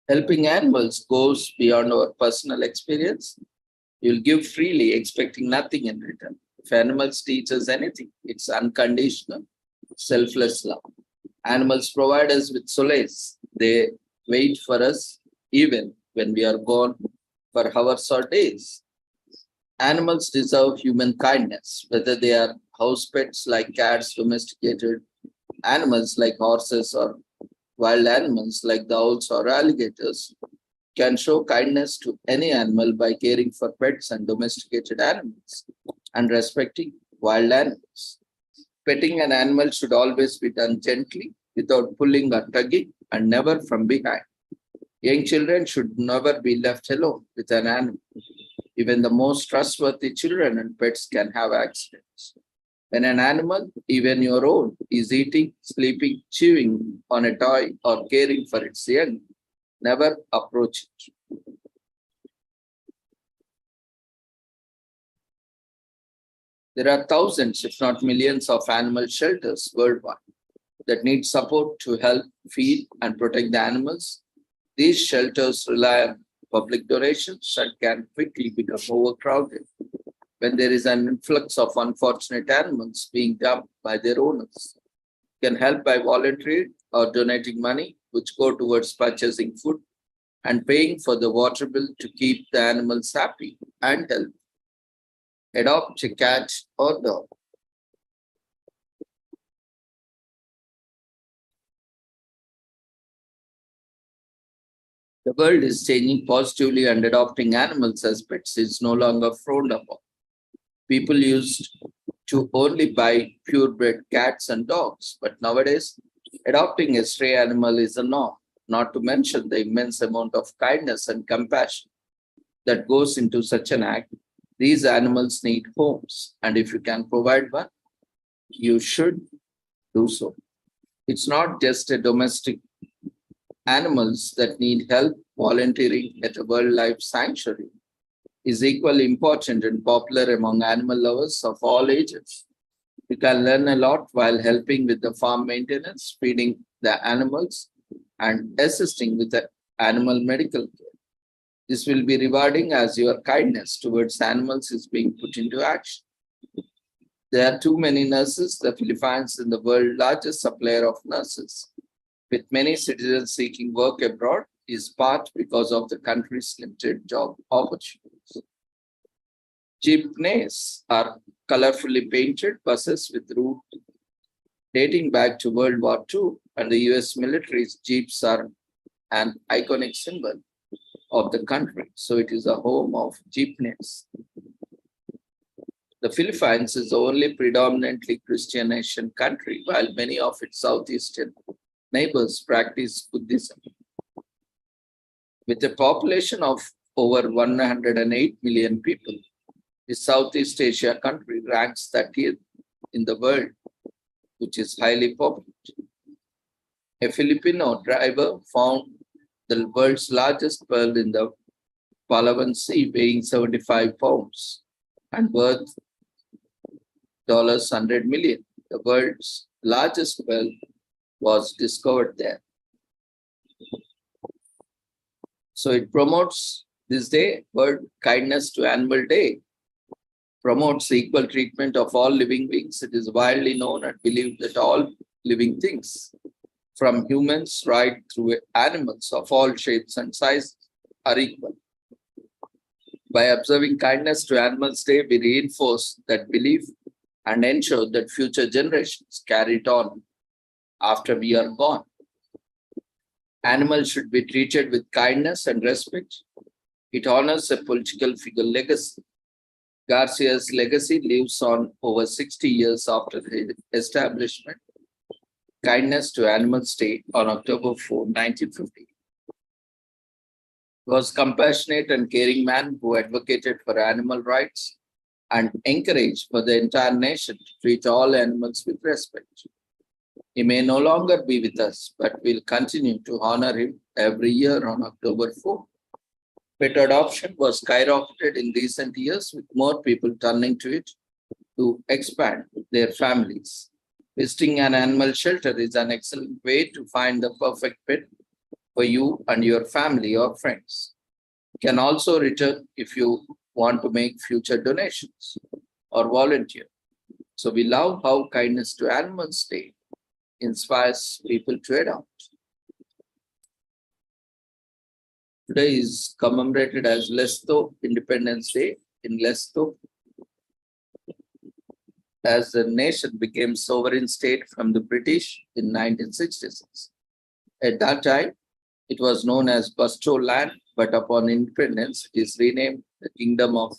S1: Helping animals goes beyond our personal experience. You'll give freely, expecting nothing in return. If animals teach us anything, it's unconditional, selfless love. Animals provide us with solace. They wait for us even when we are gone for hours or days. Animals deserve human kindness, whether they are house pets like cats, domesticated animals like horses, or wild animals like the owls or alligators. Can show kindness to any animal by caring for pets and domesticated animals and respecting wild animals. Petting an animal should always be done gently, without pulling or tugging, and never from behind. Young children should never be left alone with an animal. Even the most trustworthy children and pets can have accidents. When an animal, even your own, is eating, sleeping, chewing on a toy, or caring for its young, never approach it. There are thousands, if not millions, of animal shelters worldwide that need support to help feed and protect the animals. These shelters rely on public donations and can quickly become overcrowded when there is an influx of unfortunate animals being dumped by their owners. You can help by volunteering or donating money, which go towards purchasing food and paying for the water bill to keep the animals happy and healthy. Adopt a cat or dog. The world is changing positively and adopting animals as pets is no longer frowned upon. People used to only buy purebred cats and dogs, but nowadays adopting a stray animal is a norm, not to mention the immense amount of kindness and compassion that goes into such an act. These animals need homes, and if you can provide one, you should do so. It's not just a domestic animals that need help. Volunteering at a wildlife sanctuary is equally important and popular among animal lovers of all ages. You can learn a lot while helping with the farm maintenance, feeding the animals, and assisting with the animal medical care. This will be rewarding as your kindness towards animals is being put into action. There are too many nurses. The Philippines is the world's largest supplier of nurses, with many citizens seeking work abroad, is part because of the country's limited job opportunities. Jeepneys are colorfully painted buses with route dating back to World War II, and the US military's jeeps are an iconic symbol of the country. So it is a home of jeepneys. The Philippines is the only predominantly Christian Asian country, while many of its southeastern neighbors practice Buddhism. With a population of over 108 million people, the Southeast Asia country ranks 30th in the world, which is highly populated. A Filipino driver found the world's largest pearl in the Palawan Sea, weighing 75 pounds and worth $100 million. The world's largest pearl was discovered there. So it promotes this day, World Kindness to Animal Day, promotes equal treatment of all living beings. It is widely known and believed that all living things, from humans right through animals of all shapes and sizes, are equal. By observing Kindness to Animals Day, we reinforce that belief and ensure that future generations carry it on after we are gone. Animals should be treated with kindness and respect. It honors a political figure legacy. Garcia's legacy lives on over 60 years after his establishment. Kindness to Animals Day on October 4, 1950. He was a compassionate and caring man who advocated for animal rights and encouraged for the entire nation to treat all animals with respect. He may no longer be with us, but we'll continue to honor him every year on October 4. Pet adoption was skyrocketed in recent years, with more people turning to it to expand their families. Visiting an animal shelter is an excellent way to find the perfect pet for you and your family or friends. You can also return if you want to make future donations or volunteer. So we love how Kindness to Animals Day inspires people to adopt. Today is commemorated as Lesotho Independence Day. In Lesotho, as the nation became sovereign state from the British in 1966. At that time, it was known as Basto land, but upon independence, it is renamed the Kingdom of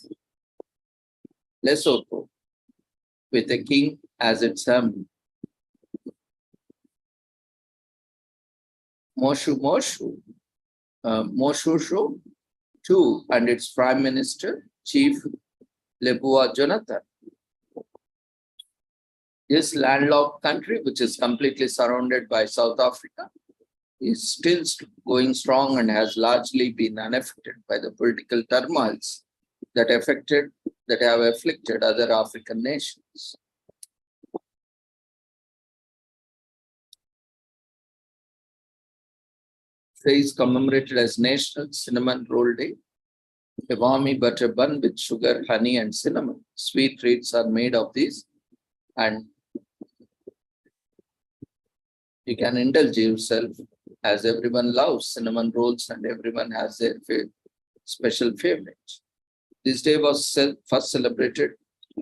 S1: Lesotho, with a king as its emblem. Moshushu II and its Prime Minister, Chief Lebua Jonathan. This landlocked country, which is completely surrounded by South Africa, is still going strong and has largely been unaffected by the political turmoils that have afflicted other African nations. Today is commemorated as National Cinnamon Roll Day. A warmy butter bun with sugar, honey, and cinnamon. Sweet treats are made of these, and you can indulge yourself, as everyone loves cinnamon rolls and everyone has their special favorite. This day was first celebrated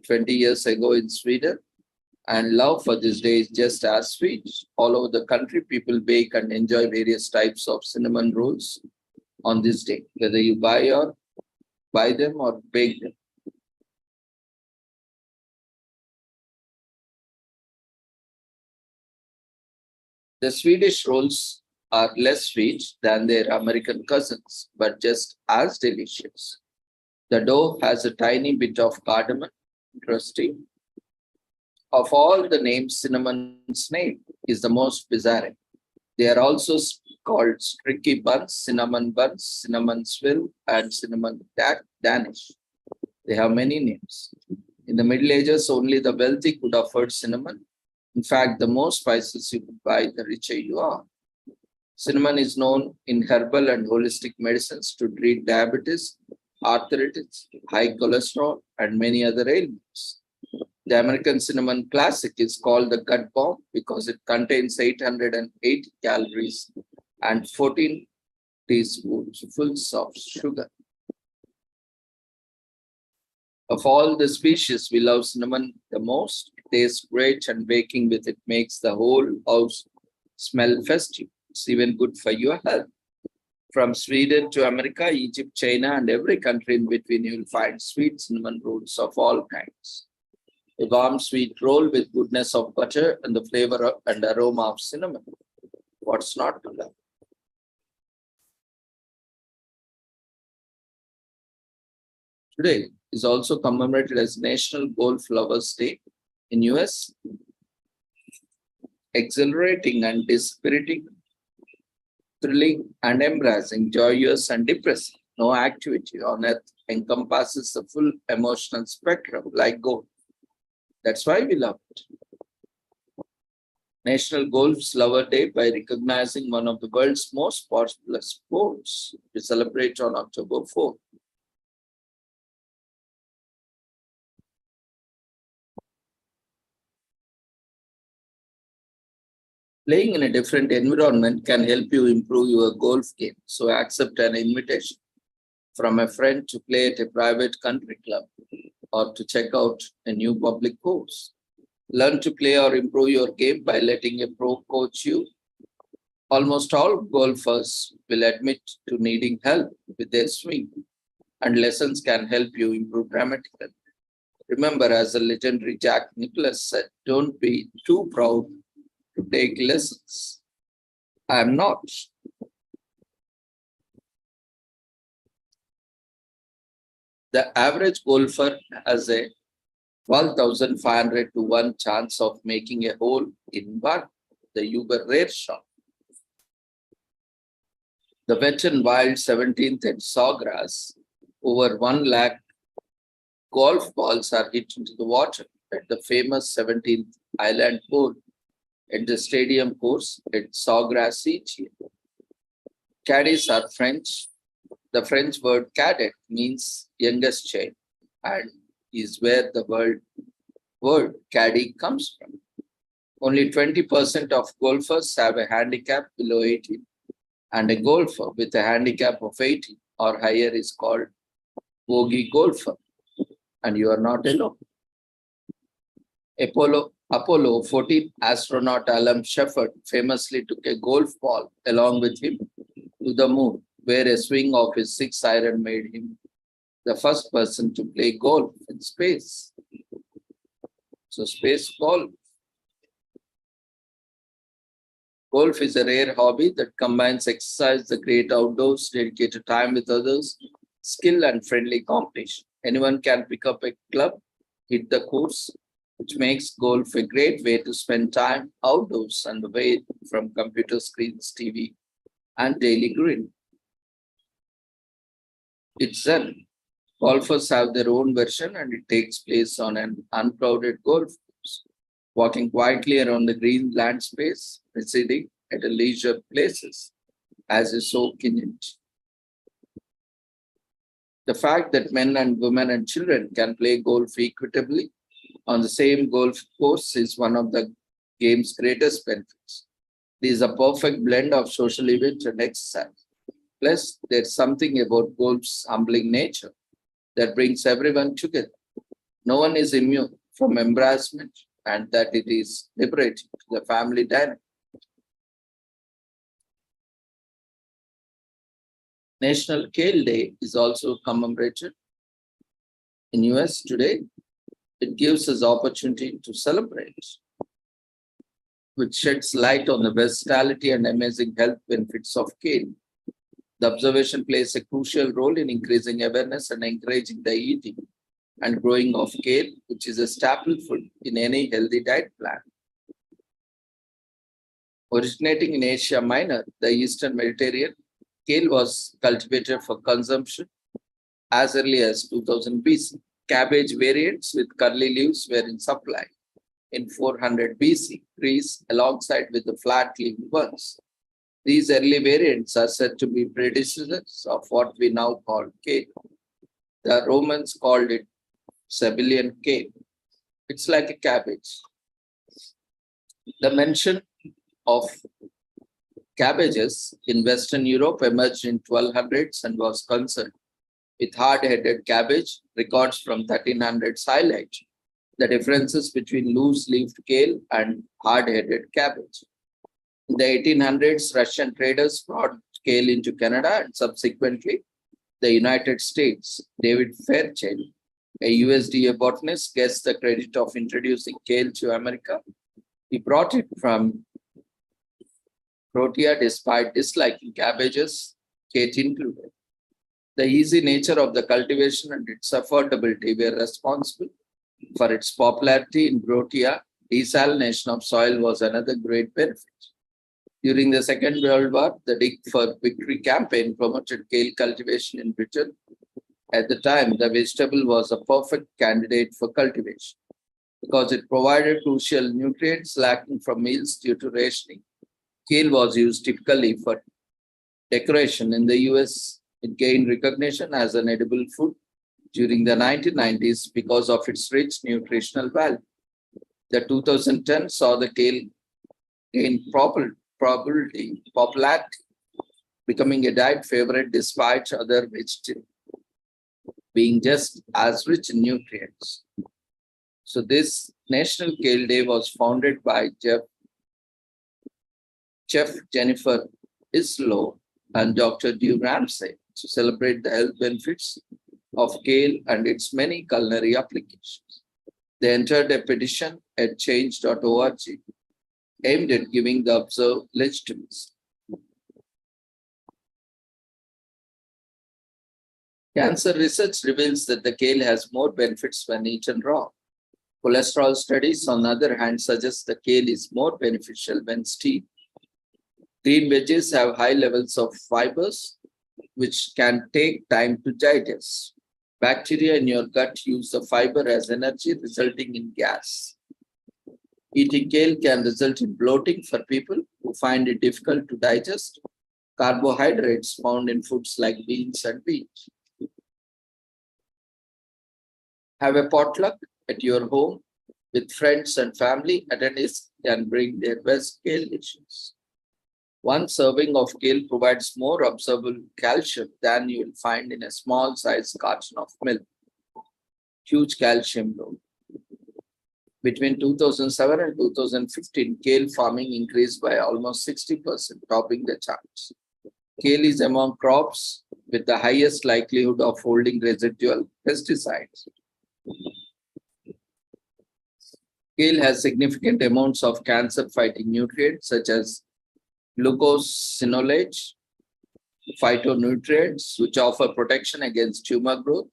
S1: 20 years ago in Sweden, and love for this day is just as sweet. All over the country, people bake and enjoy various types of cinnamon rolls on this day, whether you buy them or bake them. The Swedish rolls are less sweet than their American cousins, but just as delicious. The dough has a tiny bit of cardamom, interesting. Of all the names, cinnamon's name is the most bizarre. They are also called sticky buns, cinnamon swill, and Danish. They have many names. In the Middle Ages, only the wealthy could afford cinnamon. In fact, the more spices you could buy, the richer you are. Cinnamon is known in herbal and holistic medicines to treat diabetes, arthritis, high cholesterol, and many other ailments. The American cinnamon classic is called the gut bomb because it contains 880 calories and 14 teaspoons of sugar. Of all the species, we love cinnamon the most. It tastes great, and baking with it makes the whole house smell festive. It's even good for your health. From Sweden to America, Egypt, China, and every country in between, you will find sweet cinnamon rolls of all kinds. A warm, sweet roll with goodness of butter and the flavor and aroma of cinnamon. What's not to love? Today is also commemorated as National Golf Lovers Day in US. Exhilarating and dispiriting, thrilling and embarrassing, joyous and depressing. No activity on earth encompasses the full emotional spectrum like golf. That's why we love it. National Golf's Lover Day by recognizing one of the world's most popular sports. We celebrate on October 4th. Playing in a different environment can help you improve your golf game. So accept an invitation from a friend to play at a private country club or to check out a new public course. Learn to play or improve your game by letting a pro coach you. Almost all golfers will admit to needing help with their swing, and lessons can help you improve dramatically. Remember, as the legendary Jack Nicklaus said, don't be too proud to take lessons. I am not. The average golfer has a 12,500 to 1 chance of making a hole in one, the uber rare shot. The wet and wild 17th at Sawgrass, over 1 lakh golf balls are hit into the water at the famous 17th Island Hole at the stadium course at Sawgrass each year. Caddies are French. The French word cadet means youngest child and is where the word caddy comes from. Only 20% of golfers have a handicap below 18, and a golfer with a handicap of 18 or higher is called bogey golfer, and you are not alone. Apollo 14 astronaut Alan Shepard famously took a golf ball along with him to the moon, where a swing of his 6-iron made him the first person to play golf in space. So space golf. Golf is a rare hobby that combines exercise, the great outdoors, dedicated time with others, skill and friendly competition. Anyone can pick up a club, hit the course, which makes golf a great way to spend time outdoors and away from computer screens, TV, and daily grind. It's Zen. Golfers have their own version, and it takes place on an uncrowded golf course, walking quietly around the green land space, residing at a leisure places as you soak in it. The fact that men and women and children can play golf equitably on the same golf course is one of the game's greatest benefits. It is a perfect blend of social event and exercise. Plus, there's something about golf's humbling nature that brings everyone together. No one is immune from embarrassment, and that it is liberating to the family dynamic. National Kale Day is also commemorated in US today. It gives us opportunity to celebrate, which sheds light on the versatility and amazing health benefits of kale. The observation plays a crucial role in increasing awareness and encouraging the eating and growing of kale, which is a staple food in any healthy diet plan. Originating in Asia Minor, the Eastern Mediterranean, kale was cultivated for consumption as early as 2000 BC. Cabbage variants with curly leaves were in supply in 400 BC, Greece, alongside with the flat-leaved ones. These early variants are said to be predecessors of what we now call kale. The Romans called it Sabellian kale. It's like a cabbage. The mention of cabbages in Western Europe emerged in 1200s and was concerned with hard-headed cabbage. Records from 1300s highlight the differences between loose-leaved kale and hard-headed cabbage. In the 1800s, Russian traders brought kale into Canada and subsequently the United States. David Fairchild, a USDA botanist, gets the credit of introducing kale to America. He brought it from Croatia despite disliking cabbages, Kate included. The easy nature of the cultivation and its affordability were responsible for its popularity in Croatia. Desalination of soil was another great benefit. During the Second World War, the Dig for Victory campaign promoted kale cultivation in Britain. At the time, the vegetable was a perfect candidate for cultivation because it provided crucial nutrients lacking from meals due to rationing. Kale was used typically for decoration. In the US, it gained recognition as an edible food during the 1990s because of its rich nutritional value. The 2010 saw the kale gain popularity, becoming a diet favorite despite other vegetables being just as rich in nutrients. So this National Kale Day was founded by Chef Jennifer Islow and Dr. Dew Ramsey to celebrate the health benefits of kale and its many culinary applications. They entered a petition at change.org aimed at giving the observed legitimacy. Cancer research reveals that the kale has more benefits when eaten raw. Cholesterol studies, on the other hand, suggest the kale is more beneficial when steamed. Green veggies have high levels of fibers, which can take time to digest. Bacteria in your gut use the fiber as energy, resulting in gas. Eating kale can result in bloating for people who find it difficult to digest carbohydrates found in foods like beans and wheat. Have a potluck at your home with friends and family. Attendees can bring their best kale dishes. One serving of kale provides more observable calcium than you will find in a small sized carton of milk. Huge calcium load. Between 2007 and 2015, kale farming increased by almost 60%, topping the charts. Kale is among crops with the highest likelihood of holding residual pesticides. Kale has significant amounts of cancer-fighting nutrients such as glucosinolate, phytonutrients, which offer protection against tumor growth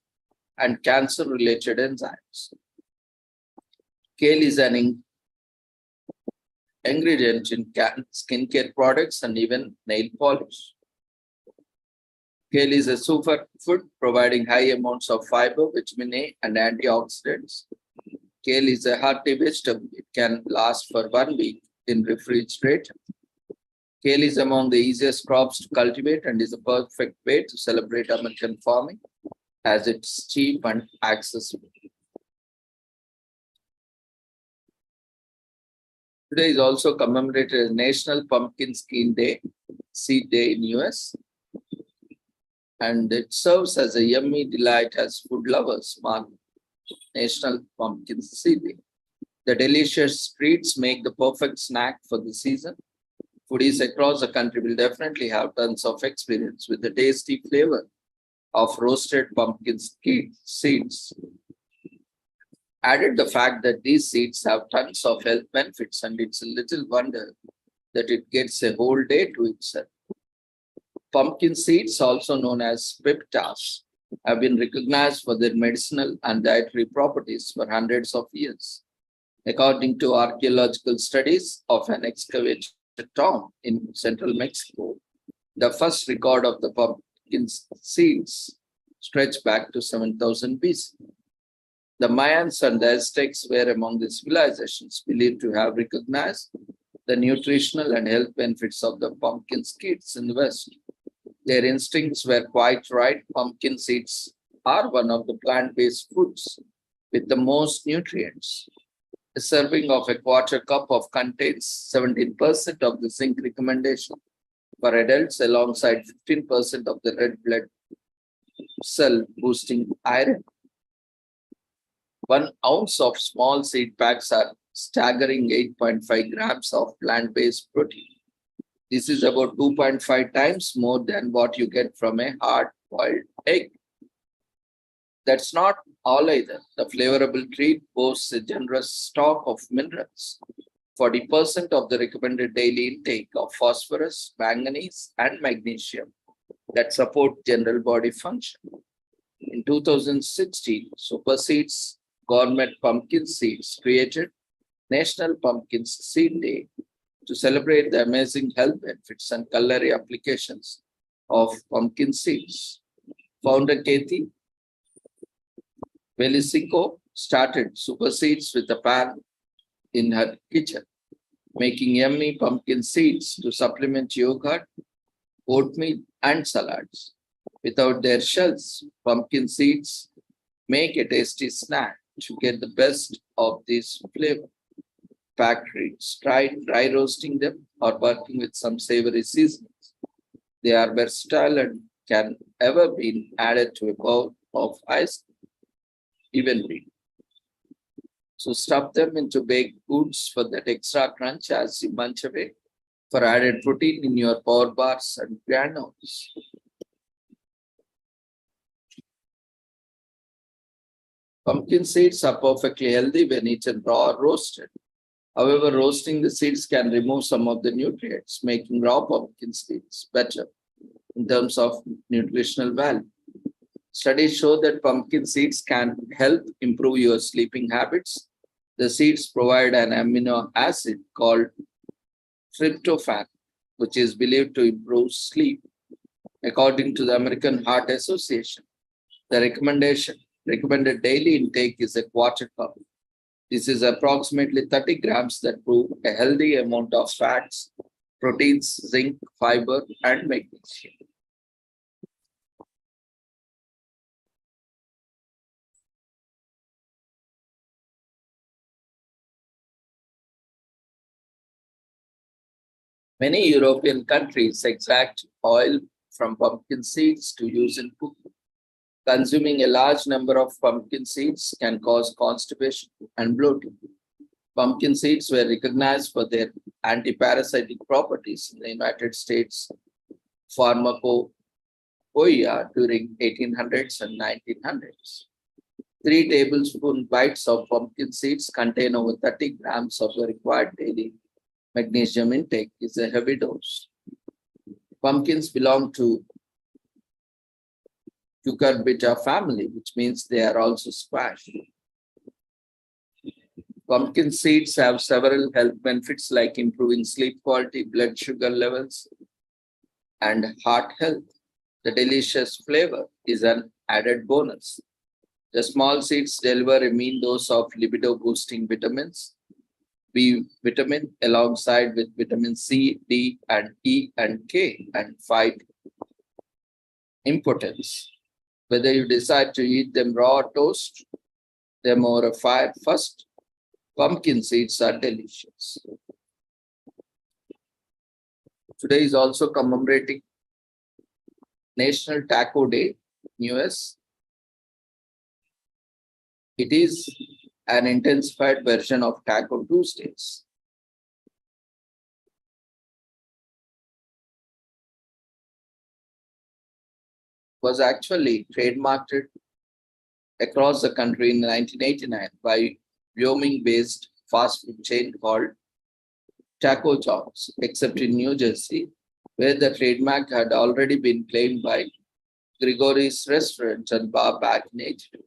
S1: and cancer-related enzymes. Kale is an ingredient in skincare products and even nail polish. Kale is a superfood providing high amounts of fiber, vitamin A, and antioxidants. Kale is a hearty vegetable. It can last for 1 week in refrigerator. Kale is among the easiest crops to cultivate and is a perfect way to celebrate American farming as it's cheap and accessible. Today is also commemorated as National Pumpkin Seed Day in US. And it serves as a yummy delight as food lovers mark National Pumpkin Seed Day. The delicious treats make the perfect snack for the season. Foodies across the country will definitely have tons of experience with the tasty flavor of roasted pumpkin seeds. Added the fact that these seeds have tons of health benefits, and it's a little wonder that it gets a whole day to itself. Pumpkin seeds, also known as piptas, have been recognized for their medicinal and dietary properties for hundreds of years. According to archaeological studies of an excavated tomb in central Mexico, the first record of the pumpkin seeds stretch back to 7000 BC. The Mayans and the Aztecs were among the civilizations believed to have recognized the nutritional and health benefits of the pumpkin seeds in the West. Their instincts were quite right. Pumpkin seeds are one of the plant-based foods with the most nutrients. A serving of a quarter cup of contains 17% of the zinc recommendation for adults alongside 15% of the red blood cell boosting iron. 1 ounce of small seed packs are staggering 8.5 grams of plant-based protein. This is about 2.5 times more than what you get from a hard-boiled egg. That's not all either. The flavorable treat boasts a generous stock of minerals. 40% of the recommended daily intake of phosphorus, manganese, and magnesium that support general body function. In 2016, Super Seeds Gourmet Pumpkin Seeds created National Pumpkin Seed Day to celebrate the amazing health benefits and culinary applications of pumpkin seeds. Founder Kathy Velisico started Super Seeds with a pan in her kitchen, making yummy pumpkin seeds to supplement yogurt, oatmeal, and salads. Without their shells, pumpkin seeds make a tasty snack to get the best of this flavor. Factories try dry roasting them or working with some savory seasonings. They are versatile and can ever be added to a bowl of ice evenly. So stuff them into baked goods for that extra crunch as you munch away for added protein in your power bars and granules. Pumpkin seeds are perfectly healthy when eaten raw or roasted. However, roasting the seeds can remove some of the nutrients, making raw pumpkin seeds better in terms of nutritional value. Studies show that pumpkin seeds can help improve your sleeping habits. The seeds provide an amino acid called tryptophan, which is believed to improve sleep. According to the American Heart Association, the recommended daily intake is a quarter cup. This is approximately 30 grams that prove a healthy amount of fats, proteins, zinc, fiber, and magnesium. Many European countries extract oil from pumpkin seeds to use in cooking. Consuming a large number of pumpkin seeds can cause constipation and bloating. Pumpkin seeds were recognized for their antiparasitic properties in the United States pharmacopoeia during 1800s and 1900s. 3 tablespoon bites of pumpkin seeds contain over 30 grams of the required daily magnesium intake is a heavy dose. Pumpkins belong to cucurbita family, which means they are also squash. Pumpkin seeds have several health benefits like improving sleep quality, blood sugar levels, and heart health. The delicious flavor is an added bonus. The small seeds deliver a mean dose of libido boosting vitamins, B vitamin alongside with vitamin C, D, and E and K, and fight impotence. Whether you decide to eat them raw or toast them over a fire first, pumpkin seeds are delicious. Today is also commemorating National Taco Day in US. It is an intensified version of Taco Tuesdays. was actually trademarked across the country in 1989 by Wyoming-based fast food chain called Taco John's, except in New Jersey, where the trademark had already been claimed by Grigory's Restaurant and Bar back in 82.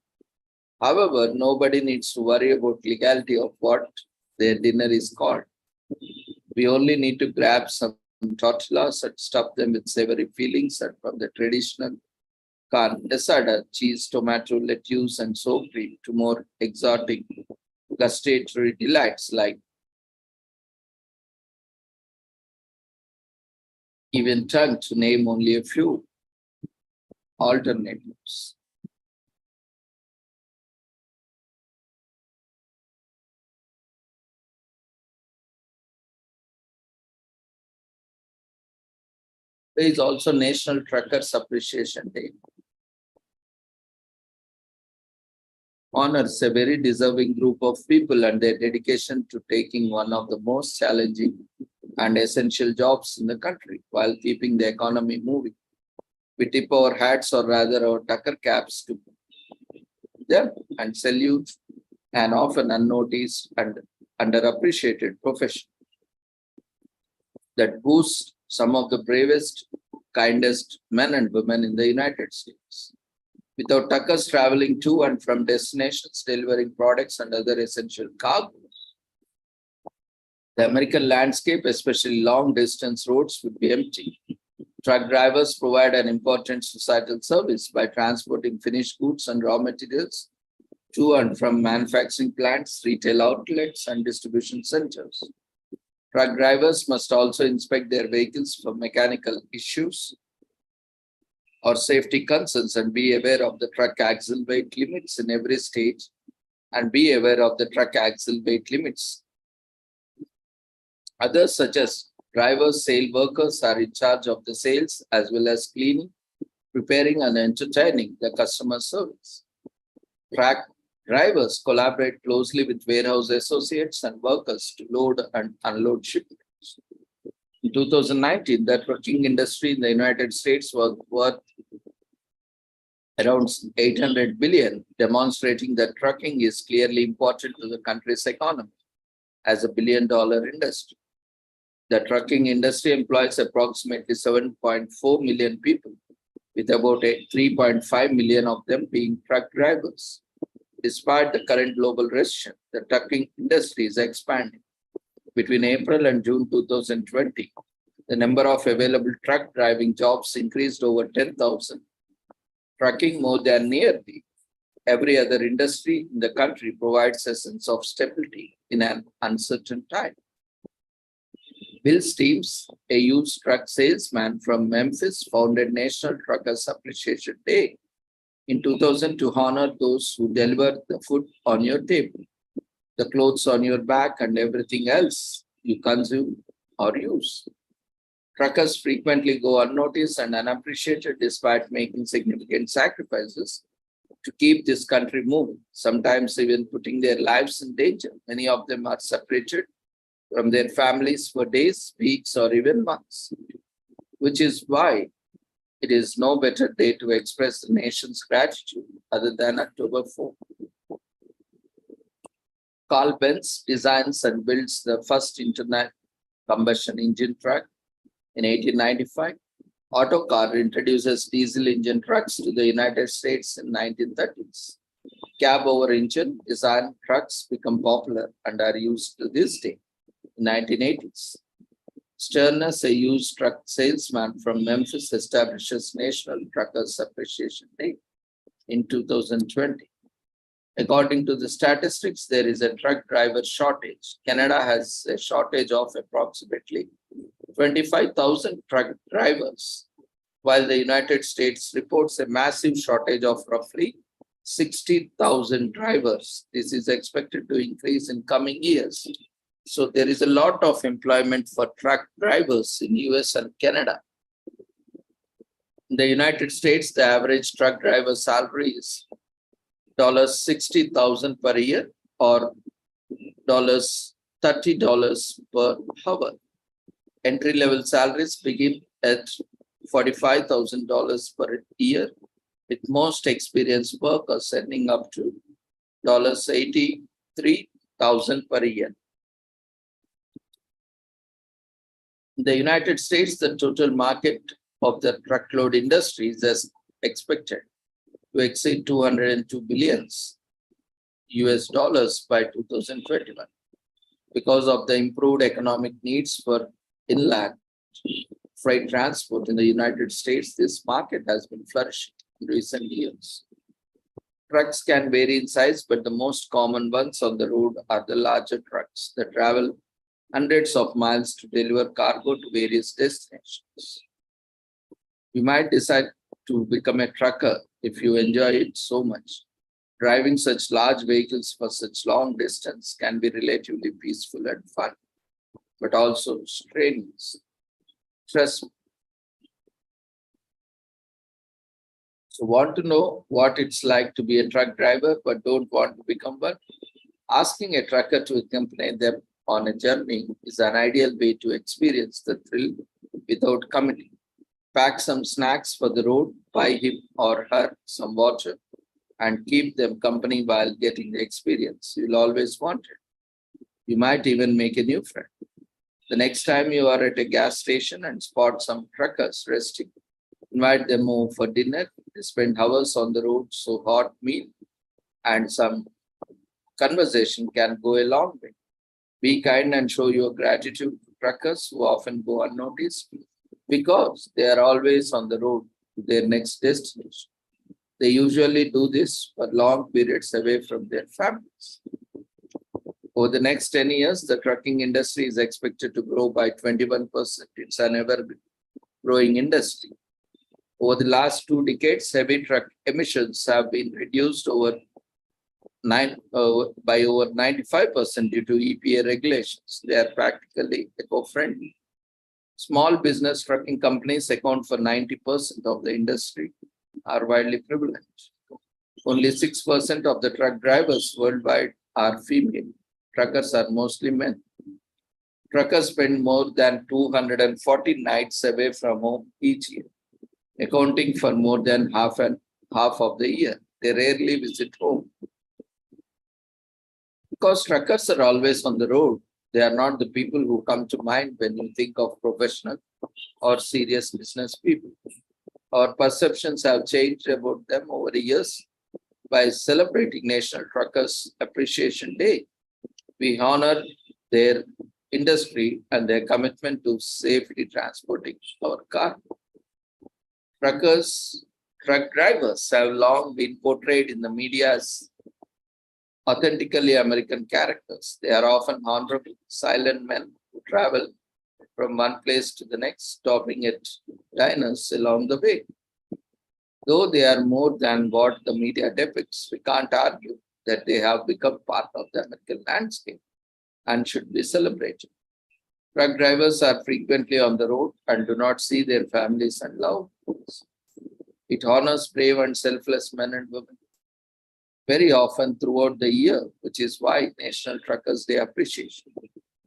S1: However, nobody needs to worry about legality of what their dinner is called. We only need to grab some tortillas and stuff them with savory fillings and from the traditional carne asada, cheese, tomato, lettuce, and sour cream to more exotic gustatory delights like even tongue, to name only a few alternatives. There is also National Truckers Appreciation Day. Honors a very deserving group of people and their dedication to taking one of the most challenging and essential jobs in the country while keeping the economy moving. We tip our hats, or rather our tucker caps, to them and salute an often unnoticed and underappreciated profession that boosts some of the bravest, kindest men and women in the United States. Without tuckers traveling to and from destinations delivering products and other essential cargo, the American landscape, especially long distance roads, would be empty. Truck drivers provide an important societal service by transporting finished goods and raw materials to and from manufacturing plants, retail outlets, and distribution centers. Truck drivers must also inspect their vehicles for mechanical issues or safety concerns and be aware of the truck axle weight limits in every state and be aware of the truck axle weight limits. Others, such as drivers, sale workers, are in charge of the sales as well as cleaning, preparing, and entertaining the customer service. Truck drivers collaborate closely with warehouse associates and workers to load and unload shipments. In 2019, the trucking industry in the United States was worth around 800 billion, demonstrating that trucking is clearly important to the country's economy as a billion-dollar industry. The trucking industry employs approximately 7.4 million people, with about 3.5 million of them being truck drivers. Despite the current global recession, the trucking industry is expanding. Between April and June 2020, the number of available truck driving jobs increased over 10,000. Trucking, more than nearly every other industry in the country, provides a sense of stability in an uncertain time. Bill Steams, a used truck salesman from Memphis, founded National Truckers Appreciation Day in 2000 to honor those who deliver the food on your table, the clothes on your back, and everything else you consume or use. Truckers frequently go unnoticed and unappreciated despite making significant sacrifices to keep this country moving, sometimes even putting their lives in danger. Many of them are separated from their families for days, weeks, or even months, which is why it is no better day to express the nation's gratitude other than October 4th. Carl Benz designs and builds the first internal combustion engine truck in 1895. Autocar introduces diesel engine trucks to the United States in 1930s. Cab over engine design trucks become popular and are used to this day in 1980s. Sternus, a used truck salesman from Memphis, establishes National Truckers Appreciation Day in 2020. According to the statistics, there is a truck driver shortage. Canada has a shortage of approximately 25,000 truck drivers, while the United States reports a massive shortage of roughly 60,000 drivers. This is expected to increase in coming years. So there is a lot of employment for truck drivers in US and Canada. In the United States, the average truck driver salary is $60,000 per year or $30 per hour. Entry-level salaries begin at $45,000 per year with most experienced workers earning up to $83,000 per year. In the United States, the total market of the truckload industry is expected to exceed 202 billions US dollars by 2021 because of the improved economic needs for inland freight transport in the United States. This market has been flourishing in recent years. Trucks can vary in size, but the most common ones on the road are the larger trucks that travel hundreds of miles to deliver cargo to various destinations. You might decide to become a trucker if you enjoy it so much. Driving such large vehicles for such long distance can be relatively peaceful and fun, but also strenuous. Trust me. So want to know what it's like to be a truck driver but don't want to become one? Asking a trucker to accompany them on a journey is an ideal way to experience the thrill without committing. Pack some snacks for the road, buy him or her some water, and keep them company while getting the experience you'll always wanted. You might even make a new friend. The next time you are at a gas station and spot some truckers resting, invite them over for dinner. They spend hours on the road, so hot meal and some conversation can go a long way. Be kind and show your gratitude to truckers who often go unnoticed because they are always on the road to their next destination. They usually do this for long periods away from their families. Over the next 10 years, the trucking industry is expected to grow by 21%. It's an ever-growing industry. Over the last 2 decades, heavy truck emissions have been reduced by over 95% due to EPA regulations. They are practically eco-friendly. Small business trucking companies account for 90% of the industry, are widely privileged. Only 6% of the truck drivers worldwide are female. Truckers are mostly men. Truckers spend more than 240 nights away from home each year, accounting for more than half of the year. They rarely visit home. Because truckers are always on the road, they are not the people who come to mind when you think of professional or serious business people. Our perceptions have changed about them over the years. By celebrating National Truckers Appreciation Day, we honor their industry and their commitment to safely transporting our cargo. Truck drivers have long been portrayed in the media as authentically American characters. They are often honorable, silent men who travel from one place to the next, stopping at diners along the way. Though they are more than what the media depicts, we can't argue that they have become part of the American landscape and should be celebrated. Truck drivers are frequently on the road and do not see their families and loved ones. It honors brave and selfless men and women very often throughout the year, which is why National Truckers Day Appreciation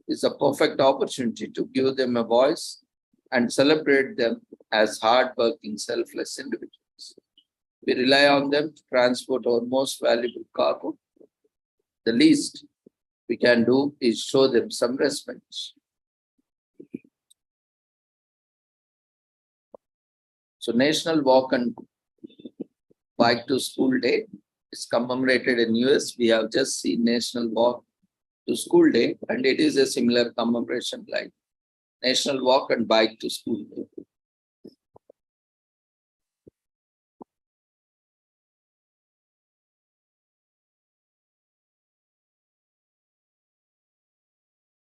S1: is a perfect opportunity to give them a voice and celebrate them as hardworking, selfless individuals. We rely on them to transport our most valuable cargo. The least we can do is show them some respect. So National Walk and Bike to School Day is commemorated in US. We have just seen National Walk to School Day, and it is a similar commemoration like National Walk and Bike to School Day.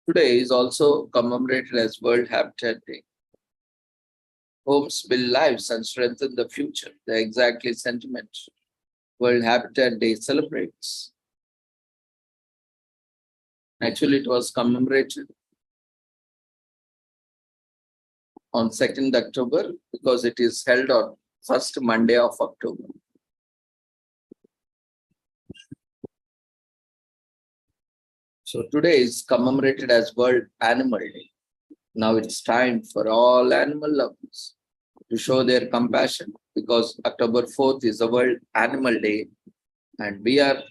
S1: Today is also commemorated as World Habitat Day. Homes build lives and strengthen the future. The exactly sentiment World Habitat Day celebrates. Actually, it was commemorated on 2nd October because it is held on first Monday of October. So today is commemorated as World Animal Day. Now it's time for all animal lovers to show their compassion, because October 4th is the World Animal Day and we are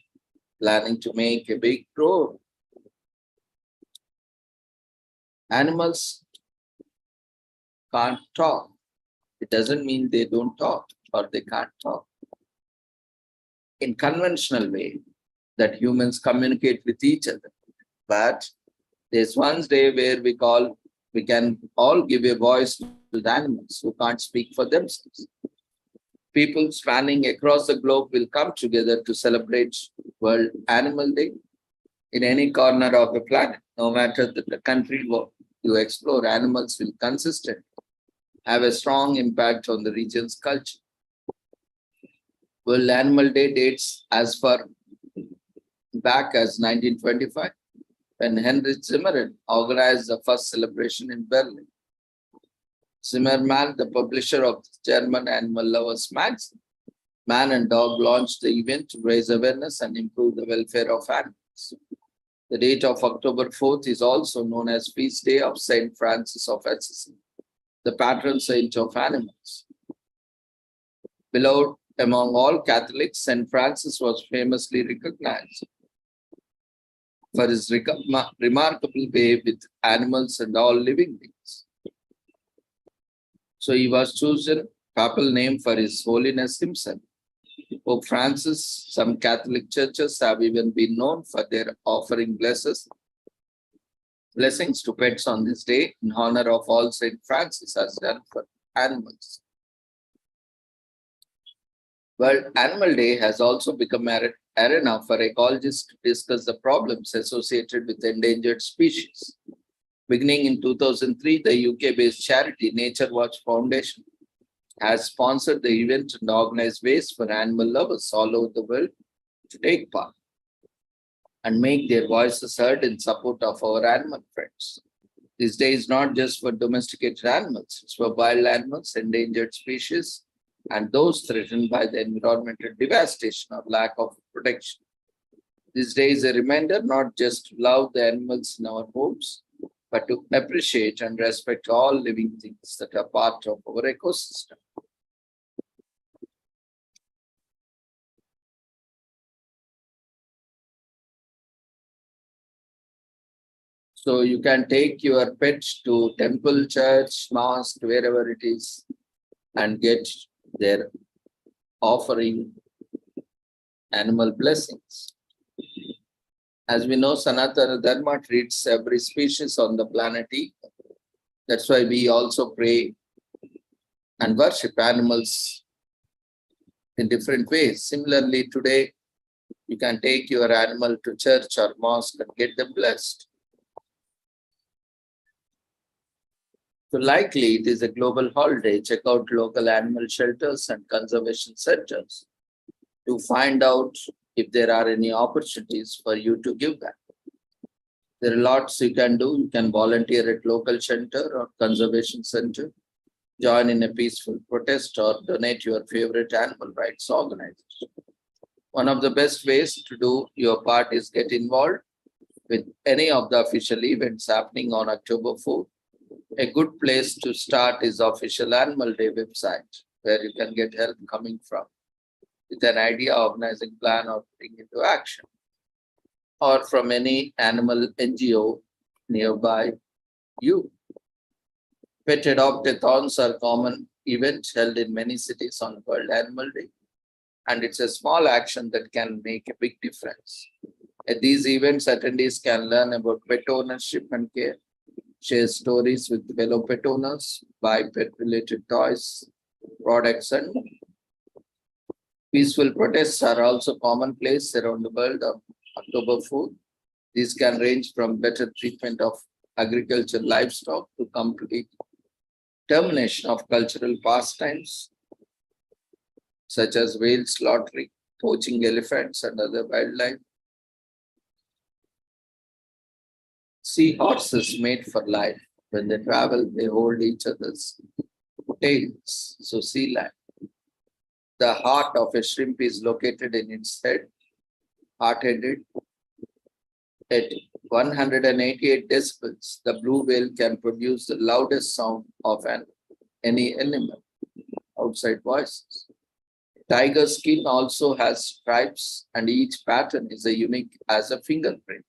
S1: planning to make a big road. Animals can't talk. It doesn't mean they don't talk or they can't talk. In conventional way that humans communicate with each other. But there's one day where we can all give a voice to the animals who can't speak for themselves. People spanning across the globe will come together to celebrate World Animal Day in any corner of the planet, no matter the country you explore. Animals will consistently have a strong impact on the region's culture. World Animal Day dates as far back as 1925, when Heinrich Zimmermann organized the first celebration in Berlin. Zimmermann, the publisher of the German Animal Lovers magazine, Man and Dog, launched the event to raise awareness and improve the welfare of animals. The date of October 4th is also known as Feast Day of Saint Francis of Assisi, the patron saint of animals. Beloved among all Catholics, Saint Francis was famously recognized for his remarkable way with animals and all living beings. So he was chosen papal name for his holiness himself. Pope Francis, some Catholic churches have even been known for their offering blessings to pets on this day in honor of all Saint Francis has done for animals. World Animal Day has also become an arena for ecologists to discuss the problems associated with endangered species. Beginning in 2003, the UK-based charity Nature Watch Foundation has sponsored the event and organized ways for animal lovers all over the world to take part and make their voices heard in support of our animal friends. This day is not just for domesticated animals, it's for wild animals, endangered species, and those threatened by the environmental devastation or lack of protection. This day is a reminder not just to love the animals in our homes, but to appreciate and respect all living things that are part of our ecosystem. So you can take your pet to temple, church, mosque, wherever it is, and get their offering animal blessings. As we know, Sanatana Dharma treats every species on the planet equal. That's why we also pray and worship animals in different ways. Similarly, today, you can take your animal to church or mosque and get them blessed. So likely it is a global holiday. Check out local animal shelters and conservation centers to find out if there are any opportunities for you to give back. There are lots you can do. You can volunteer at local shelter or conservation center, join in a peaceful protest, or donate your favorite animal rights organization. One of the best ways to do your part is get involved with any of the official events happening on October 4th. A good place to start is official Animal Day website, where you can get help coming from with an idea, organizing plan, or putting into action, or from any animal NGO nearby you. Pet adopt-a-thons are common events held in many cities on World Animal Day, and it's a small action that can make a big difference. At these events, attendees can learn about pet ownership and care, share stories with fellow pet owners, buy pet-related toys, products, and more. Peaceful protests are also commonplace around the world on October 4th. These can range from better treatment of agricultural livestock to complete termination of cultural pastimes, such as whale slaughtering, poaching elephants, and other wildlife. Seahorses mate for life. When they travel, they hold each other's tails. So sea lion. The heart of a shrimp is located in its head, heart-headed. At 188 decibels, the blue whale can produce the loudest sound of any animal. outside voices. Tiger skin also has stripes, and each pattern is a unique as a fingerprint.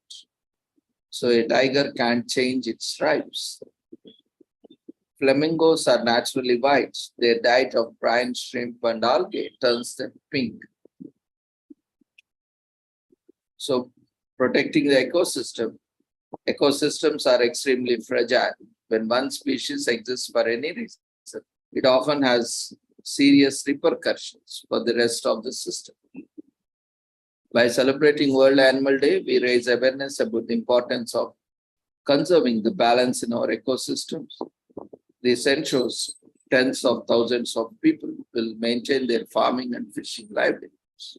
S1: So a tiger can't change its stripes. Flamingos are naturally white. Their diet of brine, shrimp, and algae turns them pink. So protecting the ecosystem. Ecosystems are extremely fragile. When one species exists for any reason, it often has serious repercussions for the rest of the system. By celebrating World Animal Day, we raise awareness about the importance of conserving the balance in our ecosystems. This ensures tens of thousands of people will maintain their farming and fishing livelihoods.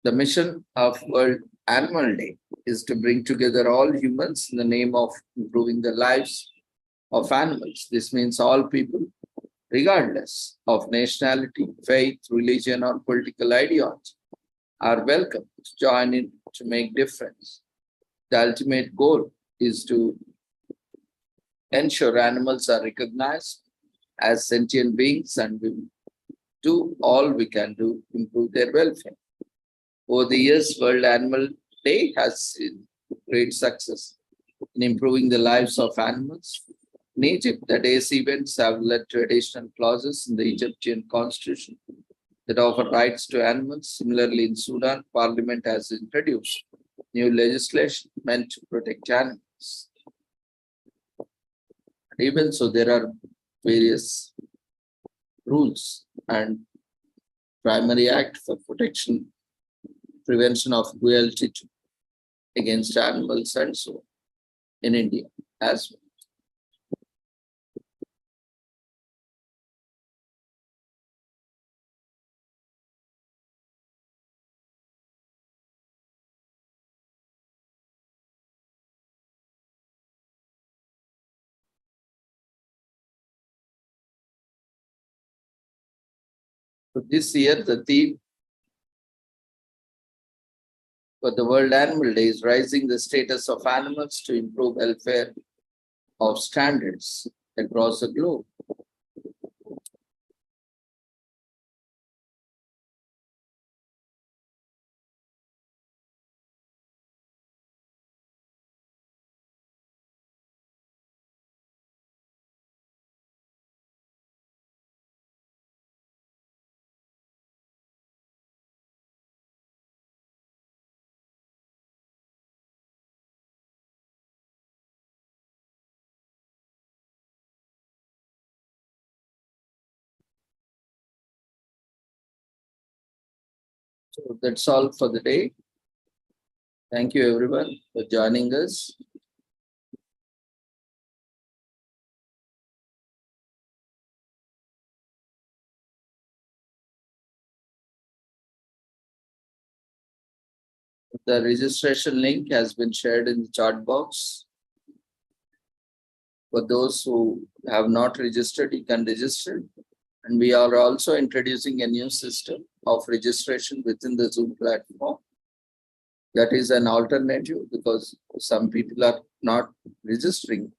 S1: The mission of World Animal Day is to bring together all humans in the name of improving the lives of animals. This means all people, regardless of nationality, faith, religion, or political ideology, are welcome to join in to make difference. The ultimate goal is to ensure animals are recognized as sentient beings and we do all we can do to improve their welfare. Over the years, World Animal Day has seen great success in improving the lives of animals. In Egypt, the day's events have led to additional clauses in the Egyptian constitution that offer rights to animals. Similarly, in Sudan, Parliament has introduced new legislation meant to protect animals. Even so, there are various rules and primary act for protection, prevention of cruelty against animals and so on in India as well. So this year, the theme for the World Animal Day is raising the status of animals to improve welfare of standards across the globe. So that's all for the day. Thank you everyone for joining us. The registration link has been shared in the chat box. For those who have not registered, you can register. And we are also introducing a new system of registration within the Zoom platform. That is an alternative because some people are not registering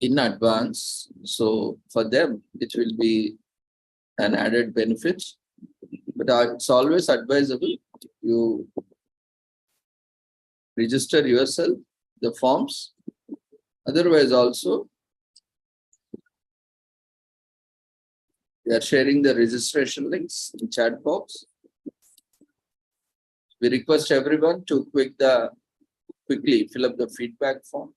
S1: in advance. So for them, it will be an added benefit. But it's always advisable you register yourself, the forms. Otherwise also, we are sharing the registration links in chat box. We request everyone to quickly fill up the feedback form.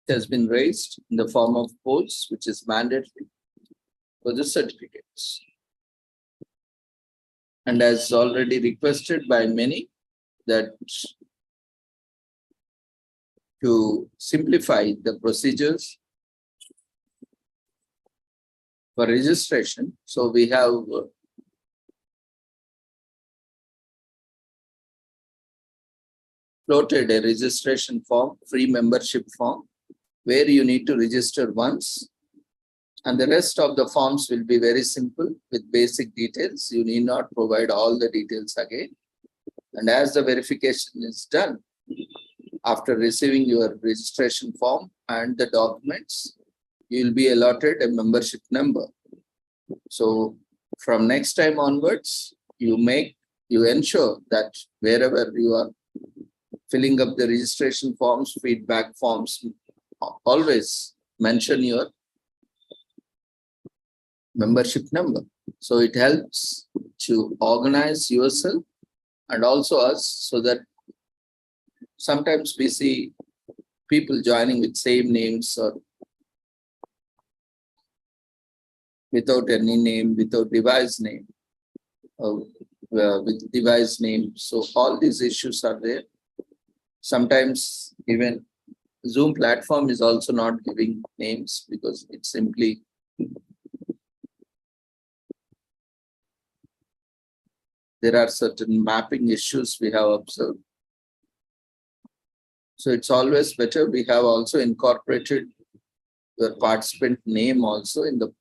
S1: It has been raised in the form of polls, which is mandatory for the certificates. And as already requested by many, that to simplify the procedures for registration. So we have floated a registration form, free membership form, where you need to register once. And the rest of the forms will be very simple with basic details. You need not provide all the details again. And as the verification is done, after receiving your registration form and the documents, you will be allotted a membership number. So from next time onwards, you ensure that wherever you are filling up the registration forms, feedback forms, always mention your membership number. So it helps to organize yourself and also us, so that sometimes we see people joining with same names or without any name, without device name, or with device name. So all these issues are there. Sometimes even Zoom platform is also not giving names because it's simply there are certain mapping issues we have observed. So it's always better. We have also incorporated your participant name also in the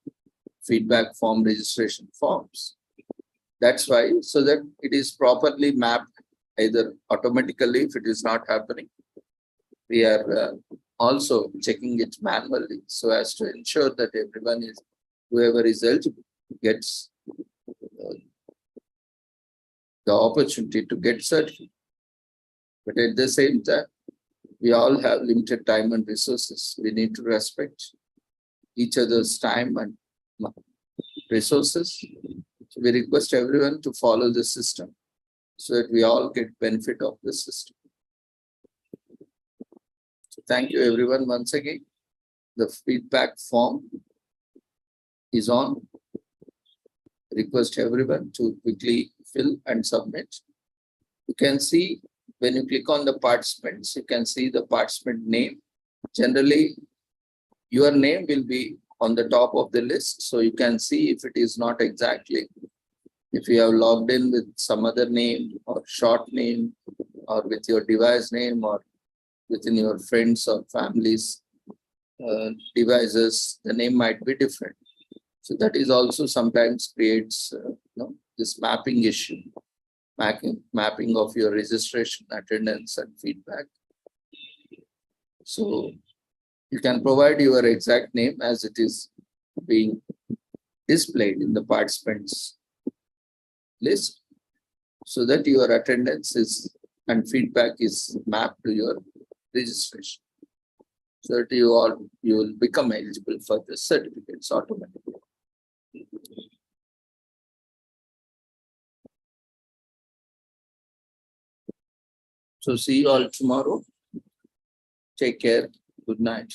S1: feedback form registration forms. That's why, so that it is properly mapped either automatically. If it is not happening, we are also checking it manually so as to ensure that everyone is, whoever is eligible gets the opportunity to get certificate. But at the same time, we all have limited time and resources. We need to respect each other's time and resources. So we request everyone to follow the system so that we all get benefit of the system. So thank you everyone once again. The feedback form is on. Request everyone to quickly fill and submit. You can see when you click on the participants, you can see the participant name. Generally, your name will be on the top of the list. So you can see if it is not exactly, if you have logged in with some other name or short name or with your device name or within your friends or families devices, the name might be different. So that is also sometimes creates this mapping issue, mapping of your registration, attendance and feedback. So you can provide your exact name as it is being displayed in the participants list, so that your attendance is and feedback is mapped to your registration, so that you will become eligible for the certificates automatically. So see you all tomorrow. Take care. Good night.